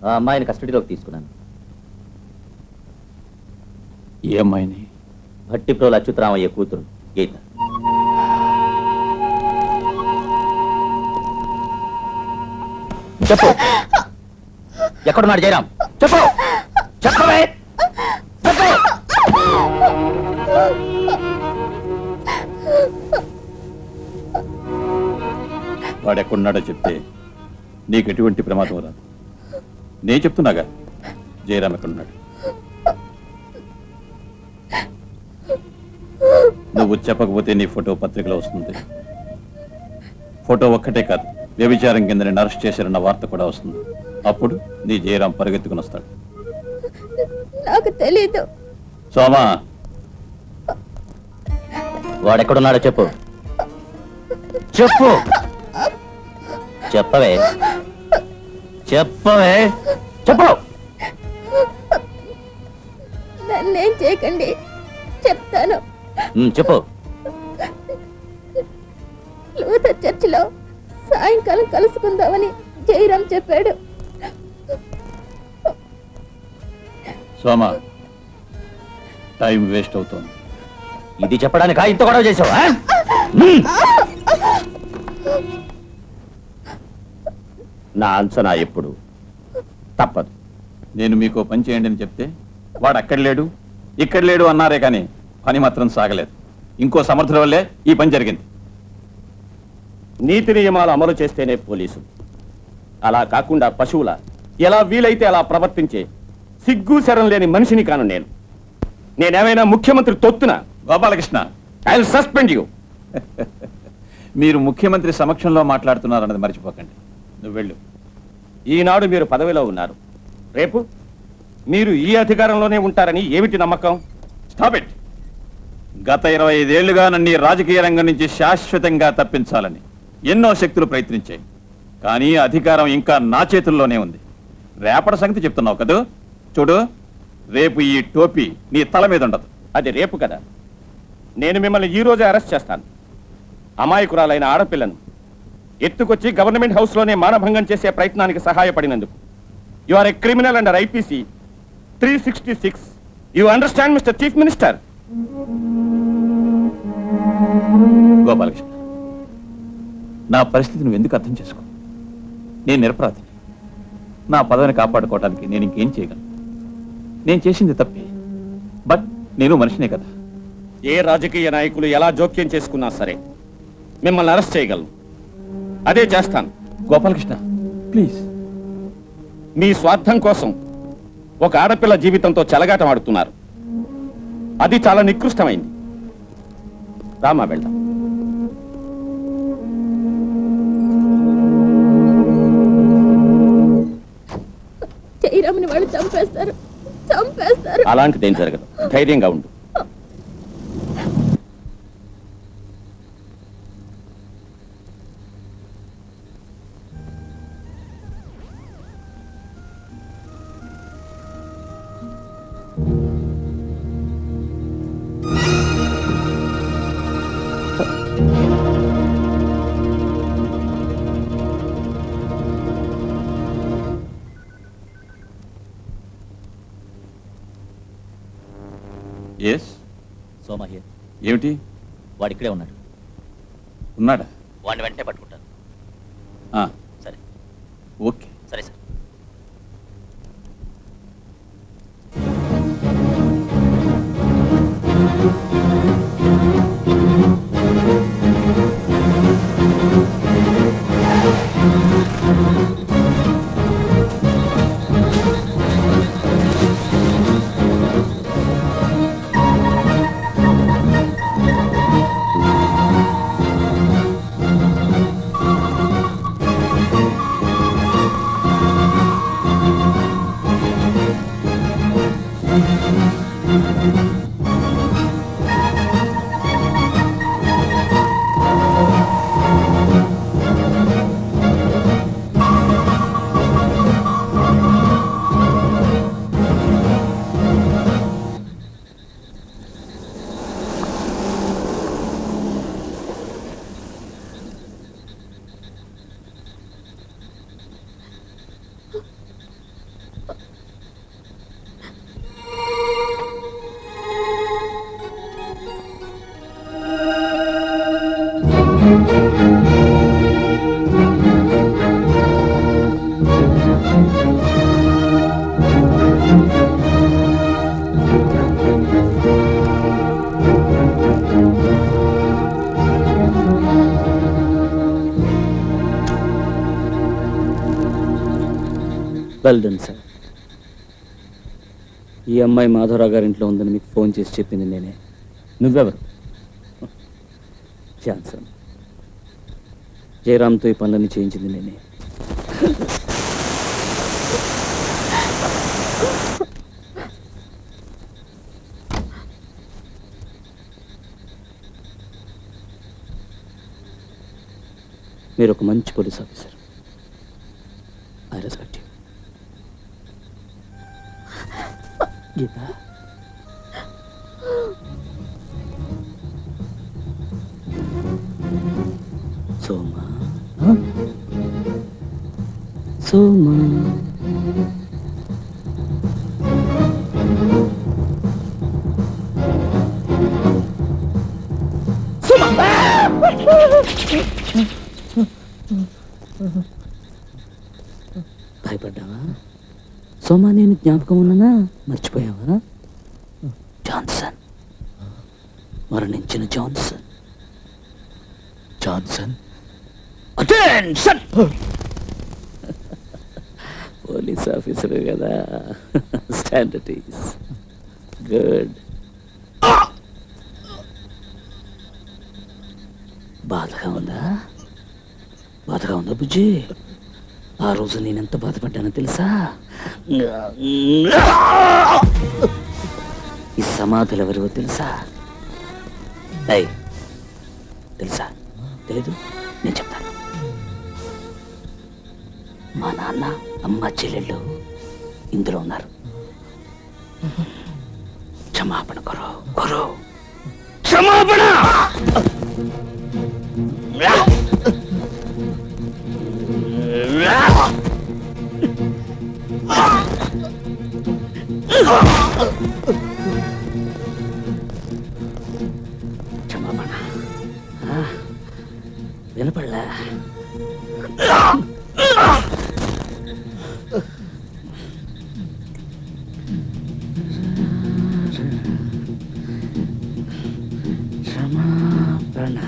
ఆ అమ్మాయిని కస్టడీలోకి తీసుకున్నాను. ఏ అమ్మాయిని? భట్టిప్రోలు అచ్యుతరామయ్య కూతురు గీత. చెప్పు, ఎక్కడున్నాడు జయరాం? చెప్పు, చెప్పవే, చెప్పు. వాడెక్కడున్నాడో చెప్తే నీకు ఎటువంటి ప్రమాదం రాదు. నేను చెప్తున్నాగా, జయరాం ఎక్కడున్నాడు. నువ్వు చెప్పకపోతే నీ ఫోటో పత్రికలో వస్తుంది. ఫోటో ఒక్కటే కాదు, వ్యభిచారం కింద నేను అరెస్ట్ చేశారన్న వార్త కూడా వస్తుంది. అప్పుడు నీ జయరాం పరిగెత్తుకుని వస్తాడు. నాకు తెలీదు. సోమా, వాడెక్కడున్నాడో చెప్పు, చెప్పు, చెప్పవే, చెప్పవే, చెప్పు. నన్నేం చేయకండి, చెప్తాను. చెప్పు. లూథర్ చర్చిలో సాయంకాలం కలుసుకుందామని జయరాం చెప్పాడు. సోమా, టైం వేస్ట్ అవుతోంది. ఇది చెప్పడానికి ఇంత గొడవ చేసావు? నా అంచనా ఎప్పుడు తప్పదు. నేను మీకు పని చేయండి అని చెప్తే వాడు అక్కడ లేడు ఇక్కడ లేడు అన్నారే కానీ పని మాత్రం సాగలేదు. ఇంకో సమర్థుల వల్లే ఈ పని జరిగింది. నీతి నియమాలు అమలు చేస్తేనే పోలీసు, అలా కాకుండా పశువుల ఎలా వీలైతే అలా ప్రవర్తించే సిగ్గు శరం లేని మనిషిని కాను నేను. నేనేమైనా ముఖ్యమంత్రి తొత్తున? Gopalakrishna, I will suspend you. మీరు ముఖ్యమంత్రి సమక్షంలో మాట్లాడుతున్నారన్నది మర్చిపోకండి. నువ్వు వెళ్ళు. ఈనాడు మీరు పదవిలో ఉన్నారు, రేపు మీరు ఈ అధికారంలోనే ఉంటారని ఏమిటి నమ్మకం? Stop it. గత 25 ఏళ్లుగా నన్ను ఈ రాజకీయ రంగం నుంచి శాశ్వతంగా తప్పించాలని ఎన్నో శక్తులు ప్రయత్నించాయి. కానీ అధికారం ఇంకా నా చేతుల్లోనే ఉంది. రేపటి సంగతి చెప్తున్నావు కదూ? చూడు, రేపు ఈ టోపీ నీ తల మీద ఉండదు. అది రేపు కదా. నేను మిమ్మల్ని ఈ రోజే అరెస్ట్ చేస్తాను. అమాయకురాలైన ఆడపిల్లను ఎత్తుకొచ్చి గవర్నమెంట్ హౌస్ లోనే మానభంగం చేసే ప్రయత్నానికి సహాయపడినందుకు you are a criminal under IPC 366. You understand mister chief minister? Gopalakrishna, నా పరిస్థితి నువ్వు ఎందుకు అర్థం చేసుకో? నేను నిరపరాధిని. నా పదవిని కాపాడుకోవడానికి నేను ఇంకేం చేయగలను? నేను చేసింది తప్పే, బట్ నేను మనిషినే కదా. ఏ రాజకీయ నాయకులు ఎలా జోక్యం చేసుకున్నా సరే మిమ్మల్ని అరెస్ట్ చేయగలను. అదే చేస్తాను. గోపాలకృష్ణ, ప్లీజ్. మీ స్వార్థం కోసం ఒక ఆడపిల్ల జీవితంతో చెలగాటం ఆడుతున్నారు. అది చాలా నికృష్టమైంది. రామా, వెళ్దాం. జయరాముని వాళ్ళు చంపేస్తారు. అలాంటిదేం జరగదు. ధైర్యంగా ఉండు. Yes Soma here. ఏమిటి? వాడు ఇక్కడే ఉన్నాడు. ఉన్నాడా? వాడిని వెంటనే పట్టుకుంటాను. సరే, ఓకే. సరే సార్. Well done sir. ఈ అమ్మాయి మాధవరావు గారి ఇంట్లో ఉందని మీకు ఫోన్ చేసి చెప్పింది నేనే. నువ్వెవరు? జాన్సన్. జయరామ్తో ఈ పనులన్నీ చేయించింది నేనే. మీరు ఒక మంచి police officer. I respect you. Geetha, Soma, Soma, భయపడ్డావా? సోమా, నేను జ్ఞాపకం ఉన్నానా? మర్చిపోయావా? జాన్సన్, మరణించిన Johnson. Johnson, attention! Police officer కదా, స్టాండర్డ్. గుడ్. బాధగా ఉందా? బాధగా ఉందా బుజ్జి? ఆ రోజు నేనెంత బాధపడ్డానో తెలుసా? ఈ సమాధులు ఎవరివో తెలుసా? తెలుసా? తెలీదు? నేను చెప్తాను. మా నాన్న, అమ్మ, చెల్లెళ్ళు ఇందులో ఉన్నారు. క్షమాపణ కొరో, కొరో, క్షమాపణ! క్షమాపణ వినపడలే. క్షమాపణ.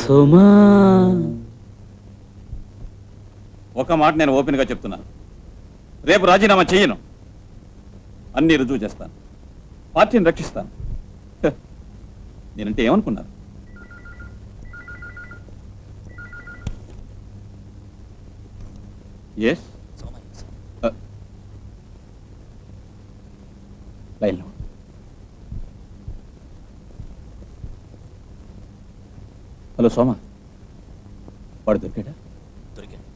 సోమా, ఒక మాట నేను ఓపెన్గా చెప్తున్నాను. రేపు రాజీనామా చెయ్యను. అన్ని రుజువు చేస్తాను. పార్టీని రక్షిస్తాను. నేనంటే ఏమనుకున్నారు? ఎస్, లైన్లో. హలో సోమా, వాడు దొరికాడా? దొరికాడు,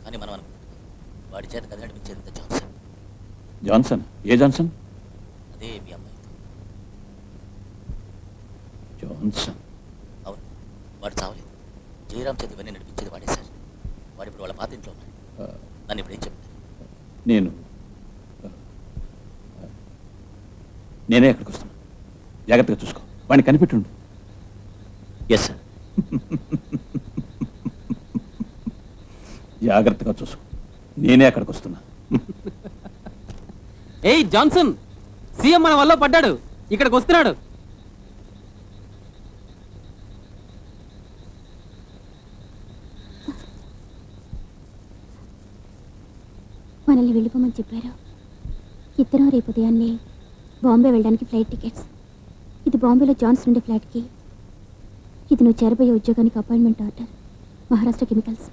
కానీ మనం వాడి చేత కథ నడిపించేది జాన్సన్. జాన్సన్? ఏ జాన్సన్? అదే మీ అమ్మాయి జాన్సన్. అవును, వాడు చావలేదు. జయరామ్ చేతి ఇవన్నీ నడిపించేది వాడే సార్. వాడు ఇప్పుడు వాళ్ళ పాత ఇంట్లో ఉన్నాడు. నన్ను ఇప్పుడు ఏం చెప్తాను? నేనే అక్కడికి వస్తాను. జాగ్రత్తగా చూసుకో, వాడిని కనిపెట్టుండు. Yes sir. జాగ్రత్తగా చూసుకో, నేనే అక్కడికి వస్తున్నా. ఏయ్ జాన్సన్, సీఎం మన వల్ల పడ్డాడు, ఇక్కడికి వస్తున్నాడు. మనల్ని వెళ్ళిపోమని చెప్పారు. ఇద్దరం రేపు ఉదయాన్నే బాంబే వెళ్ళడానికి ఫ్లైట్ టికెట్స్. ఇది బాంబేలో జాన్సన్ ఉండే ఫ్లాట్కి. ఇది నువ్వు చేరబోయే ఉద్యోగానికి అపాయింట్మెంట్ ఆర్డర్. మహారాష్ట్ర కెమికల్స్.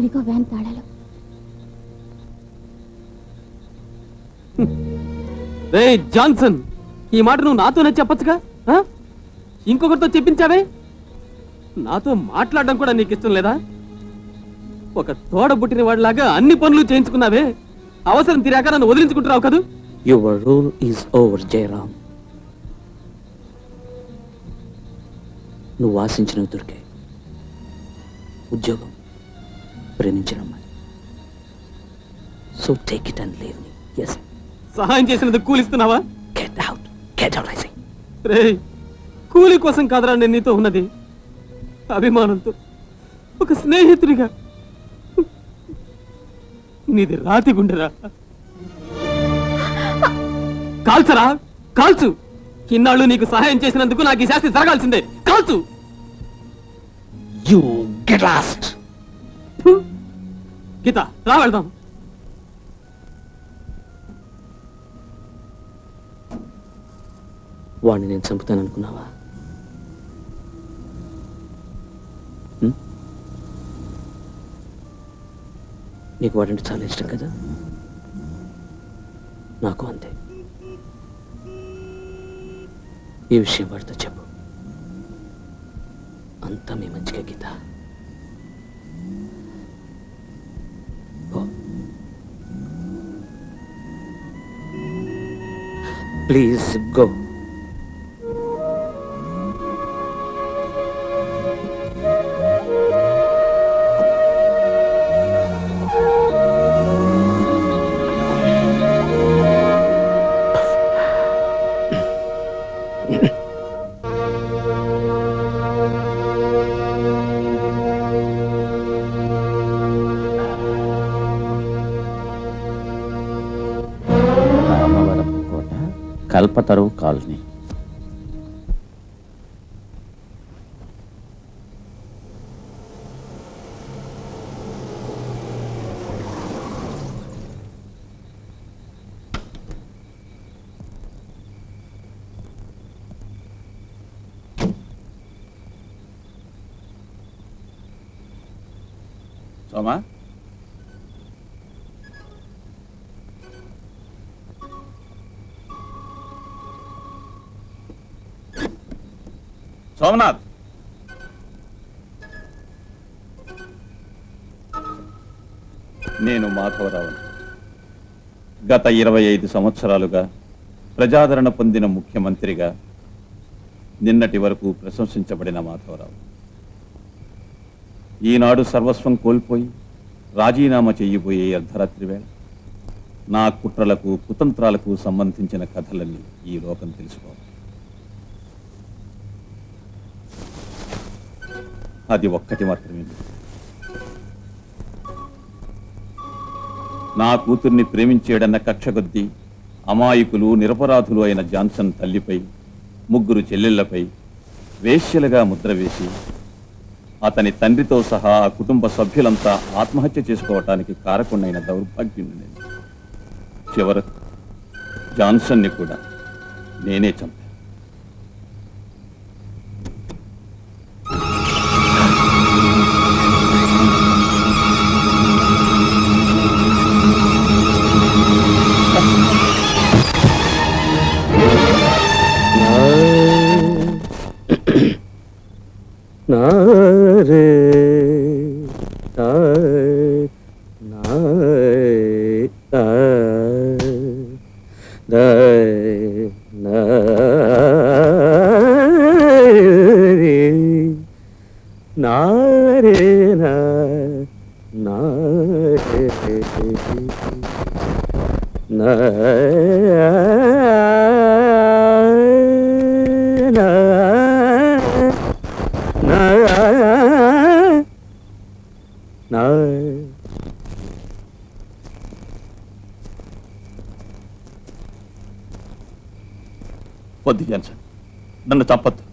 ఇవిగో వ్యాన్ తాళాలు. రే జాన్సన్, ఈ మాట నువ్వు నాతోనే చెప్పొచ్చుగా? ఇంకొకరితో చెప్పించావే? నాతో మాట్లాడడం కూడా నీకు ఇష్టం లేదా? ఒక తోడ పుట్టిన వాడిలాగా అన్ని పనులు చేయించుకున్నావే, అవసరం తీరాక నన్ను వదిలించుకుంటున్నావు కదా? Your rule is over Jayaram. నువ్వు ఆశించినవి దొరికాయి. ఉద్యోగం, ప్రేమించిన అమ్మాయి. So take it and leave me. Yes. సహాయం చేసినందుకు కూలిస్తున్నావా? Get out. Get out I say. రే, కూలి కోసం కాదరా నేను నీతో ఉన్నది, అభిమానంతో, ఒక స్నేహితుడిగా. నీది రాతి గుండెరా. కాల్చరా, కాల్చు. ఇన్నాళ్ళు నీకు సహాయం చేసినందుకు నాకు ఈ శాస్తి జరగాల్సిందే. కాల్చు. You get lost. గీత, రా వెళ్దాం. వాడిని నేను చంపుతాననుకున్నావా? నీకు వాడంటే చాలా ఇష్టం కదా? నాకు అంతే. ఈ విషయం వాడితో చెప్పు. అంతా మీ మంచిగా Geetha. Please go. Kalpataru colony. Soma, Somanath, నేను మాధవరావుని. గత 25 సంవత్సరాలుగా ప్రజాదరణ పొందిన ముఖ్యమంత్రిగా నిన్నటి వరకు ప్రశంసించబడిన మాధవరావు ఈనాడు సర్వస్వం కోల్పోయి రాజీనామా చెయ్యబోయే అర్ధరాత్రి వేళ నా కుట్రలకు కుతంత్రాలకు సంబంధించిన కథలన్నీ ఈ లోకం తెలుసుకోవాలి. అది ఒక్కటి మాత్రమే. నా కూతుర్ని ప్రేమించేడన్న కక్షగొద్దీ అమాయకులు నిరపరాధులు అయిన జాన్సన్ తల్లిపై, 3 చెల్లెళ్లపై వేశ్యలుగా ముద్ర వేసి అతని తండ్రితో సహా ఆ కుటుంబ సభ్యులంతా ఆత్మహత్య చేసుకోవటానికి కారకుడైన దౌర్భాగ్యుని నేను. చివరకు జాన్సన్ని కూడా నేనే చంపాను. వద్దు జాన్సన్, నన్ను చంపొద్దు.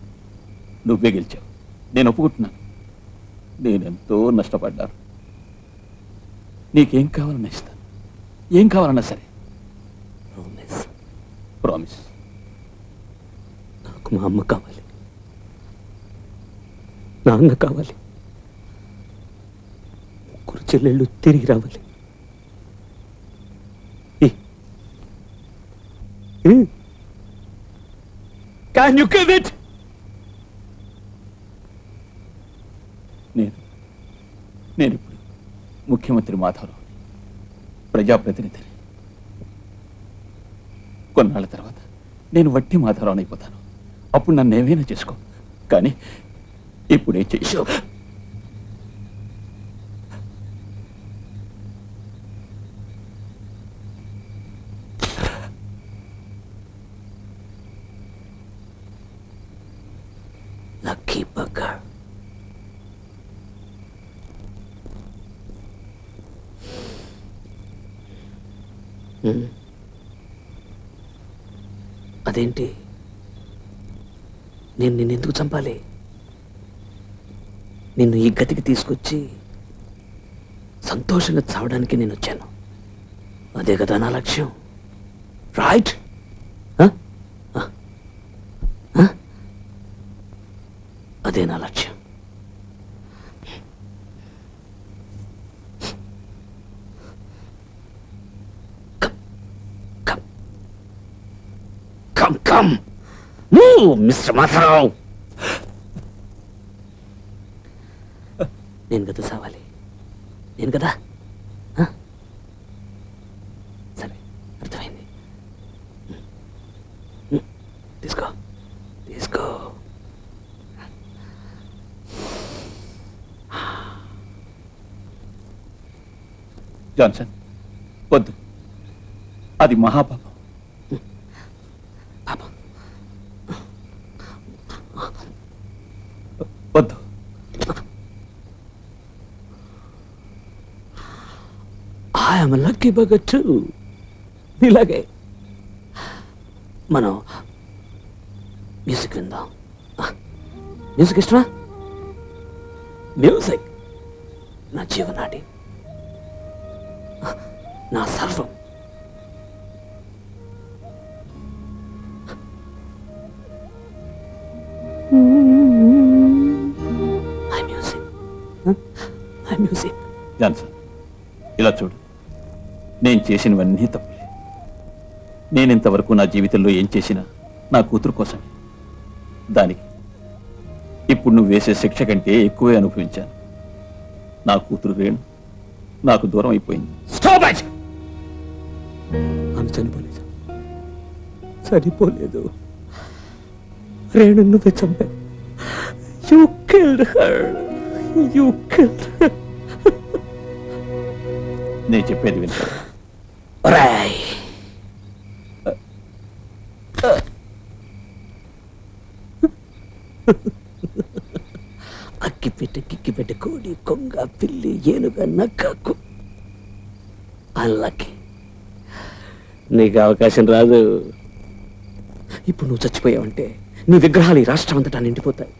నువ్వే గెలిచావు, నేను ఒప్పుకుంటున్నాను. నేనెంతో నష్టపడ్డాను. నీకేం కావాలన్నా ఇస్తాను, ఏం కావాలన్నా సరే. ప్రామిస్. నాకు మా అమ్మ కావాలి, నాన్న కావాలి, 3 చెల్లెళ్ళు తిరిగి రావాలి. Can you give it? నేను ఇప్పుడు ముఖ్యమంత్రి మాధవరావు, ప్రజాప్రతినిధిని. కొన్నాళ్ళ తర్వాత నేను వట్టి మాధవరావు అయిపోతాను. అప్పుడు నన్ను ఏమైనా చేసుకో, కానీ ఇప్పుడే చేసావు. లక్కీ బగ్గర్. అదేంటి, నేను నిన్నెందుకు చంపాలి? నిన్ను ఈ గతికి తీసుకొచ్చి సంతోషంగా చావడానికి నేను వచ్చాను. అదే కదా నా లక్ష్యం, రైట్? అదే నా లక్ష్యం. Come, move, Mr. Matharao. నేను కదా సావాలి, నేను కదా. సరే, అర్థమైంది. తీసుకో తీసుకో. జాన్సన్, వద్దు, అది మహాపాపం. వద్దు. I'm lucky బగ్గర్ two. ఇలాగే మనం మ్యూజిక్ విందాం. మ్యూజిక్ ఇష్టమా? మ్యూజిక్ నా జీవనాడి, నా సర్వం. జాన్సన్, ఇలా చూడు, నేను చేసినవన్నీ తప్పులే. నేనింతవరకు నా జీవితంలో ఏం చేసినా నా కూతురు కోసమే. దానికి ఇప్పుడు నువ్వు వేసే శిక్ష కంటే ఎక్కువే అనుభవించాను. నా కూతురు రేణు నాకు దూరం అయిపోయింది. Stop it! ఆమె చనిపోలేదు, చనిపోలేదు. రేణు నువ్వే చంపావు. You killed her. You killed her. నేను చెప్పేది వింటా. అక్కిపెట్టె కిక్కిపెట్టె కోడి కొంగ పిల్లి ఏనుగ నక్కకు అన్లకి నీకు అవకాశం రాదు. ఇప్పుడు నువ్వు చచ్చిపోయావంటే నీ విగ్రహాలు ఈ రాష్ట్రం అంతటా నిండిపోతాయి.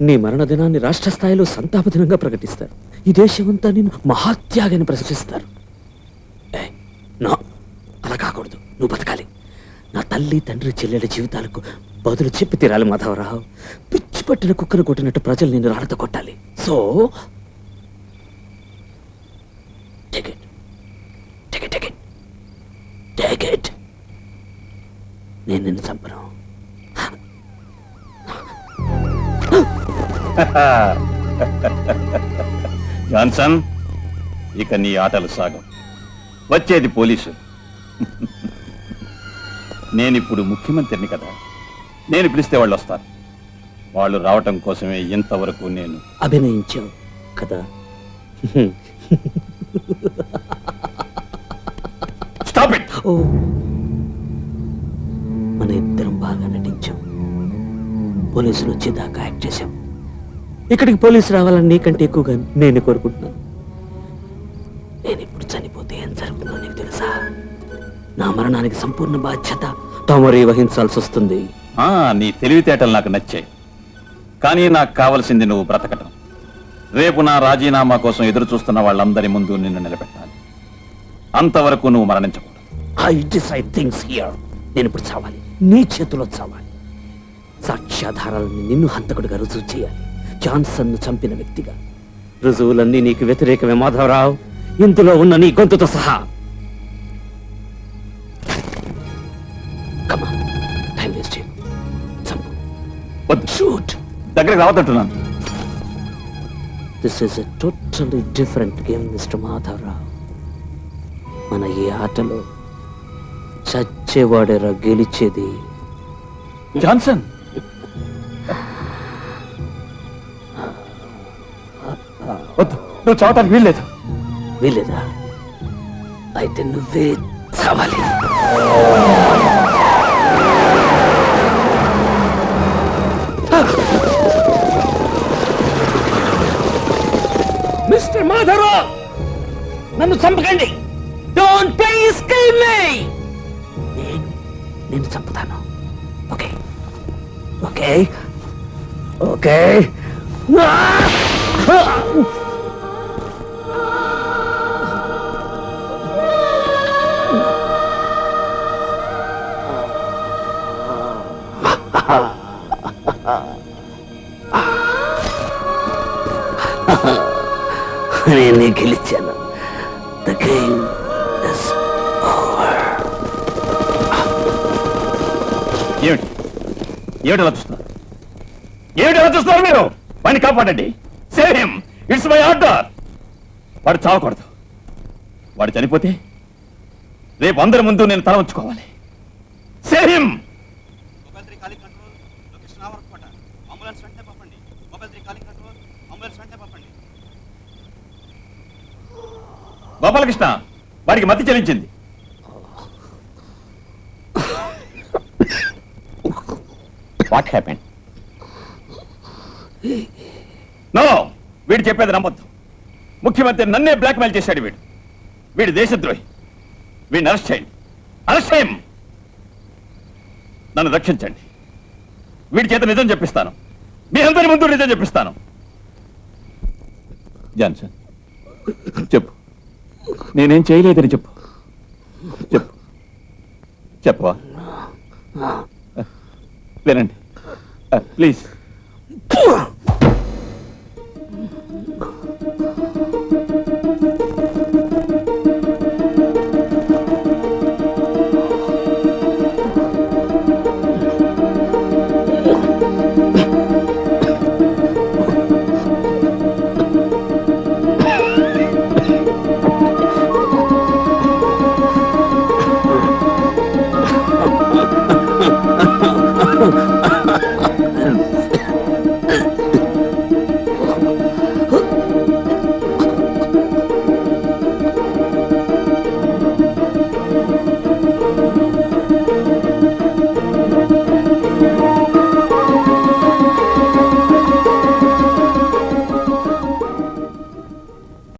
నీ మరణ దినాన్ని రాష్ట్ర స్థాయిలో సంతాప దినంగా ప్రకటిస్తారు. ఈ దేశమంతా నిన్ను మహాత్యాగాన్ని ప్రశంసిస్తారు. అలా కాకూడదు, నువ్వు బతకాలి. నా తల్లి తండ్రి చెల్లెల జీవితాలకు బదులు చెప్పి తీరాలి మాధవరావు. పిచ్చి పట్టిన కుక్కను కొట్టినట్టు ప్రజలు నిన్ను రాళ్ళతో కొట్టాలి. So take it, take it, take it, take it. నేను నిన్ను చంపను. జాన్సన్, ఇక నీ ఆటలు సాగం. వచ్చేది పోలీసు. నేనిప్పుడు ముఖ్యమంత్రిని కదా, నేను పిలిస్తే వాళ్ళు వస్తారు. వాళ్ళు రావటం కోసమే ఇంతవరకు నేను అభినయించావు కదా. Stop it. ఓ, మన ఇద్దరం బాగా నటించాం. పోలీసులు వచ్చేదాకా యాక్ట్ చేశాం. ఇక్కడికి పోలీసు రావాలని నీకంటే ఎక్కువగా నేను కోరుకుంటున్నాను. నేను ఇప్పుడు చనిపోతే ఏం జరుగుతుందో నీకు తెలుసా? నా మరణానికి సంపూర్ణ బాధ్యత తమరే వహించాల్సి వస్తుంది. నీ తెలివితేటలు నాకు నచ్చాయి, కానీ నాకు కావలసింది నువ్వు బ్రతకటం. రేపు నా రాజీనామా కోసం ఎదురు చూస్తున్న వాళ్ళందరి ముందు నిన్ను నిలబెట్టాలి. అంతవరకు నువ్వు మరణించకూడదు. I decide things here. నేను ఇప్పుడు చావాలి, నీ చేతిలో చావాలి. సాక్ష్యాధారాలను నిన్ను హంతకుడిగా రుజువు చేయాలి. జాన్సన్ ను చంపిన వ్యక్తిగా, రుజువులన్నీ నీకు వ్యతిరేకమే మాధవరావు, ఇందులో ఉన్న నీ గొంతుతో సహా. టైం వేస్ట్ చేయకు. చంపు. షూట్. దగ్గరికి రావద్దంటున్నాను. This is a totally different game mister Madhavarao. మన ఈ ఆటలో చచ్చేవాడేరా గెలిచేది. జాన్సన్, వద్దు, నువ్వు చావటానికి వీల్లేదు. వీలేదా? అయితే నువ్వే చావాలి. మిస్టర్ మాధవరావు, నన్ను చంపకండి. Don't please kill me. నేను చంపుతాను. Okay okay okay. నేను గెలిచాను. The game is over. ఏమిటి ఏమిటి అలా చూస్తున్నారు? ఏమిటి అలా చూస్తున్నారు మీరు? వాడిని కాపాడండి. Save him. It's my order. వాడు చావకూడదు. వాడు చనిపోతే రేపు అందరి ముందు నేను తల ఉంచుకోవాలి. Save him. గోపాలకృష్ణ, వాడికి మతి చెల్లించింది. What happened? నో, వీడు చెప్పేది నమ్మొద్దు. ముఖ్యమంత్రి నన్నే బ్లాక్మెయిల్ చేశాడు. వీడు దేశద్రోహి. వీడిని అరెస్ట్ చేయండి. అరెస్ట్ చేయం. నన్ను రక్షించండి. వీడి చేత నిజం చెప్పిస్తాను. మీ అందరి ముందు నిజం చెప్పిస్తాను. జాన్సన్, చెప్పు. నేనేం చేయలేదని చెప్పు. చెప్పు. చెప్పవా? వినండి ప్లీజ్.